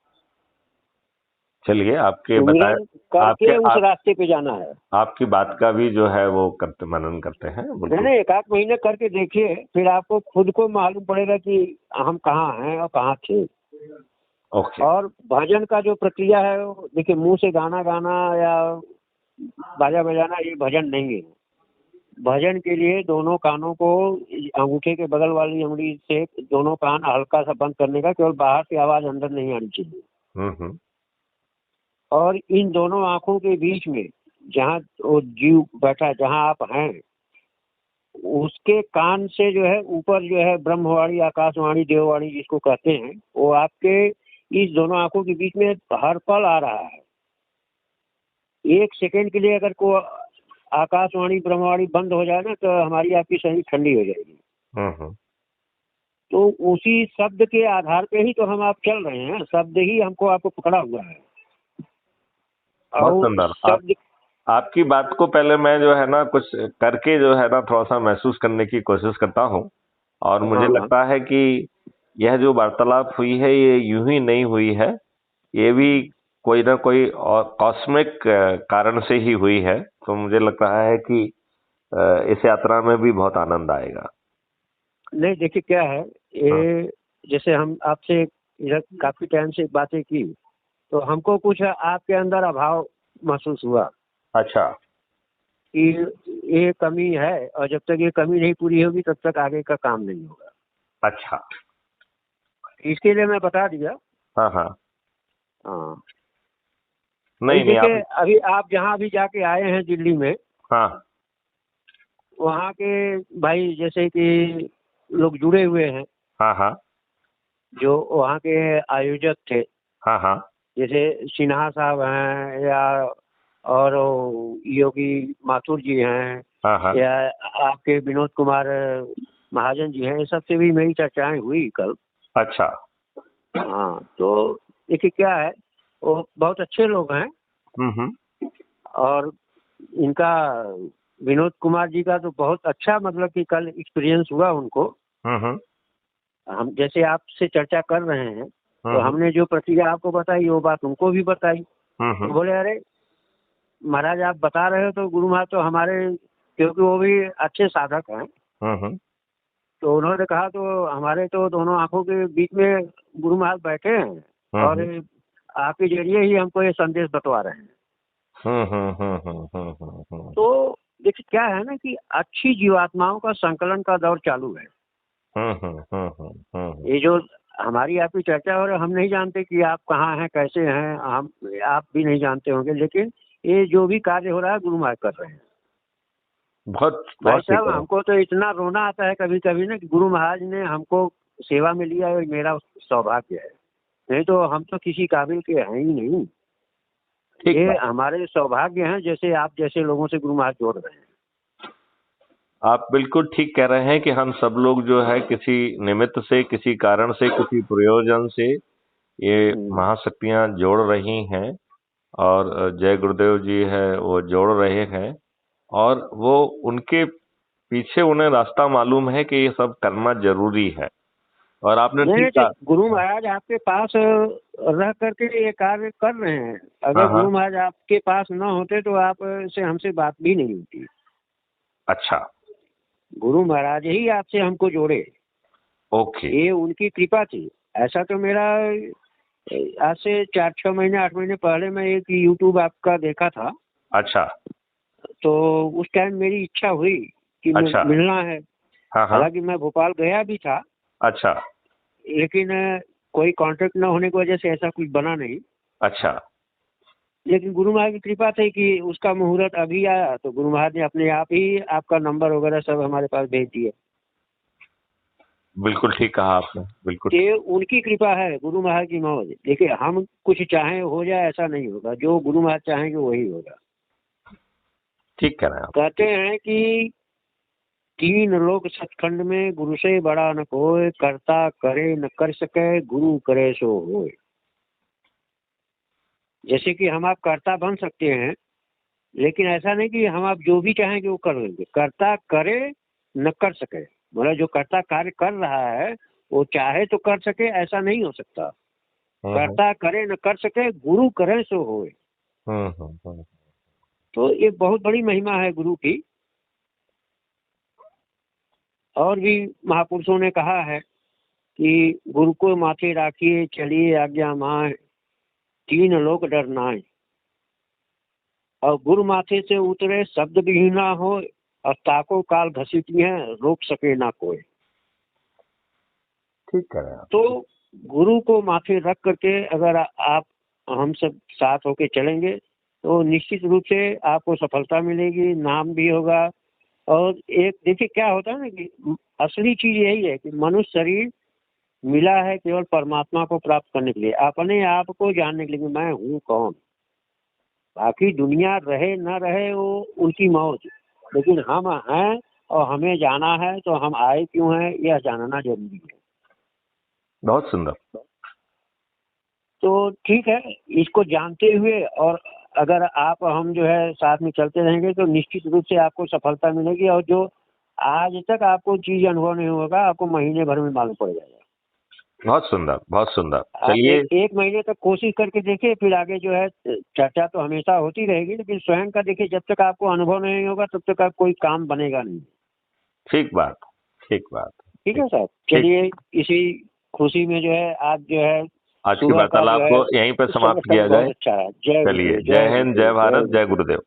चलिए आपके बताए, सुमिरन करके आपके उस रास्ते पे जाना है। आपकी बात का भी जो है वो करते, मनन करते हैं, नहीं बिल्कुल। नहीं, एक आध महीने करके देखिए, फिर आपको खुद को मालूम पड़ेगा कि हम कहाँ हैं और कहाँ थे। ओके। और भजन का जो प्रक्रिया है, वो देखिए, मुंह से गाना गाना या बाजा बजाना ये भजन नहीं है। भजन के लिए दोनों कानों को अंगूठे के बगल वाली उंगली से दोनों कान हल्का सा बंद करने का, केवल बाहर से आवाज अंदर नहीं आनी चाहिए। हम्म। और इन दोनों आंखों के बीच में जहाँ वो जीव बैठा, जहाँ आप हैं, उसके कान से जो है ऊपर जो है ब्रह्मवाणी, आकाशवाणी, देववाणी जिसको कहते हैं, वो आपके इस दोनों आंखों के बीच में हर पल आ रहा है। एक सेकंड के लिए अगर को आकाशवाणी ब्रह्मवाणी बंद हो जाए ना, तो हमारी आपकी शरीर ठंडी हो जाएगी। हम्म। तो उसी शब्द के आधार पे ही तो हम आप चल रहे हैं, शब्द ही हमको आपको पकड़ा हुआ है। बहुत और सुंदर। शब्द आपकी बात को पहले मैं जो है ना कुछ करके जो है ना थोड़ा सा महसूस करने की कोशिश करता हूँ। और मुझे हाँ हाँ, लगता है कि यह जो वार्तालाप हुई है ये यूं ही नहीं हुई है, ये भी कोई ना कोई और कॉस्मिक कारण से ही हुई है। तो मुझे लग रहा है कि इस यात्रा में भी बहुत आनंद आएगा। नहीं देखिए क्या है, हाँ। ये जैसे हम आपसे इधर काफी टाइम से बातें की, तो हमको कुछ आपके अंदर अभाव महसूस हुआ अच्छा। कि ये कमी है, और जब तक ये कमी नहीं पूरी होगी तब तक आगे का काम नहीं होगा। अच्छा। इसके लिए मैं बता दिया। हाँ हाँ। हाँ, अभी नहीं नहीं देखिए, आप। अभी आप जहाँ अभी जाके आए हैं दिल्ली में, हाँ वहाँ के भाई जैसे कि लोग जुड़े हुए हैं, हाँ। हाँ जो वहाँ के आयोजक थे, हाँ। हाँ जैसे सिन्हा साहब हैं, या और वो योगी माथुर जी हैं, हाँ। हाँ। या आपके विनोद कुमार महाजन जी हैं, ये सबसे भी मेरी चर्चाएं हुई कल। अच्छा। हाँ, तो देखिए क्या है, वो बहुत अच्छे लोग हैं। हम्म। और इनका विनोद कुमार जी का तो बहुत अच्छा, मतलब कि कल एक्सपीरियंस हुआ उनको। हम्म। हम जैसे आपसे चर्चा कर रहे हैं, तो हम्म। हमने जो प्रक्रिया आपको बताई वो बात उनको भी बताई। तो हम्म। बोले, अरे महाराज आप बता रहे हो तो गुरु महाराज तो हमारे, क्योंकि वो भी अच्छे साधक हैं, हम्म। तो उन्होंने कहा तो हमारे तो दोनों आंखों के बीच में गुरु महाराज बैठे हैं, और हम्म। आपके जरिए ही हमको ये संदेश बतवा रहे हैं। हम्म। तो देखिए क्या है ना, कि अच्छी जीवात्माओं का संकलन का दौर चालू है। ये जो हमारी आपकी चर्चा हो रही है, हम नहीं जानते कि आप कहाँ हैं, कैसे हैं, हम आप भी नहीं जानते होंगे, लेकिन ये जो भी कार्य हो रहा है गुरु महाराज कर रहे हैं। बहुत भाई बहुत ठीक साहब, है। हमको तो इतना रोना आता है कभी कभी ना, कि गुरु महाराज ने हमको सेवा में लिया, और मेरा सौभाग्य है। नहीं तो हम तो किसी काबिल के हैं ही नहीं। ठीक ये बात। हमारे सौभाग्य हैं, जैसे आप जैसे लोगों से गुरु महाराज जोड़ रहे हैं। आप बिल्कुल ठीक कह रहे हैं कि हम सब लोग जो है किसी निमित्त से, किसी कारण से, किसी प्रयोजन से ये हम्म, महाशक्तियां जोड़ रही हैं। और जय गुरुदेव जी है वो जोड़ रहे हैं, और वो उनके पीछे उन्हें रास्ता मालूम है कि ये सब करना जरूरी है। और आपने ठीक कहा, गुरु महाराज आपके पास रह करके ये कार्य कर रहे हैं। अगर गुरु महाराज आपके पास न होते तो आप से हमसे बात भी नहीं होती। अच्छा, गुरु महाराज ही आपसे हमको जोड़े। ओके, ये उनकी कृपा थी। ऐसा तो मेरा आज से 4-6 महीने 8 महीने पहले मैं एक यूट्यूब आपका देखा था। अच्छा, तो उस टाइम मेरी इच्छा हुई कि अच्छा, मिलना है। हाँ, हालांकि मैं भोपाल गया भी था, अच्छा, लेकिन कोई कांटेक्ट न होने की वजह से ऐसा कुछ बना नहीं। अच्छा, लेकिन गुरु महाराज की कृपा थी कि उसका मुहूर्त अभी आया, तो गुरु महाराज ने अपने आप ही आपका नंबर वगैरह सब हमारे पास भेज दिए। बिल्कुल ठीक कहा आपने, बिल्कुल। ये उनकी कृपा है, गुरु महाराज की मौज। देखिए, हम कुछ चाहें हो जाए ऐसा नहीं होगा, जो गुरु महाराज चाहेंगे वही होगा। ठीक कह रहे हैं आप। कहते हैं कि 3 लोक सचखंड में गुरु से बड़ा न कोई, करता करे न कर सके, गुरु करे सो होए। जैसे कि हम आप कर्ता बन सकते हैं, लेकिन ऐसा नहीं कि हम आप जो भी चाहेंगे वो कर लेंगे। कर्ता करे न कर सके, मतलब जो कर्ता कार्य कर रहा है वो चाहे तो कर सके, ऐसा नहीं हो सकता। कर्ता करे न कर सके, गुरु करे सो होए। तो ये बहुत बड़ी महिमा है गुरु की। और भी महापुरुषों ने कहा है कि गुरु को माथे राखिए, चलिए आज्ञा माए, 3 लोक डर नाए। और गुरु माथे से उतरे शब्द विहीना हो, और ताको काल घसीटी है, रोक सके ना कोई। ठीक कह रहे हैं आप। तो गुरु को माथे रख करके अगर आप हम सब साथ होके चलेंगे तो निश्चित रूप से आपको सफलता मिलेगी, नाम भी होगा। और एक देखिए क्या होता है ना कि असली चीज यही है कि मनुष्य शरीर मिला है केवल परमात्मा को प्राप्त करने के लिए, अपने आप को जानने के लिए, मैं हूँ कौन। बाकी दुनिया रहे न रहे वो उनकी मौज, लेकिन हम हैं और हमें जाना है, तो हम आए क्यों हैं यह जानना जरूरी है। बहुत सुंदर। तो ठीक है, इसको जानते हुए और अगर आप हम जो है साथ में चलते रहेंगे तो निश्चित रूप से आपको सफलता मिलेगी। और जो आज तक आपको चीज अनुभव नहीं होगा, आपको महीने भर में मालूम पड़ जाएगा। बहुत सुंदर, बहुत सुंदर। चलिए, एक महीने तक कोशिश करके देखिए, फिर आगे जो है चर्चा तो हमेशा होती रहेगी, लेकिन स्वयं का देखिए, जब तक आपको अनुभव नहीं होगा तब तक आप कोई काम बनेगा नहीं। ठीक बात, ठीक बात। ठीक है साहब, चलिए इसी खुशी में जो है आज जो है आज की वार्तालाप को यहीं पर समाप्त किया जाए। अच्छा है। चलिए, जय हिंद, जय भारत, जय गुरुदेव।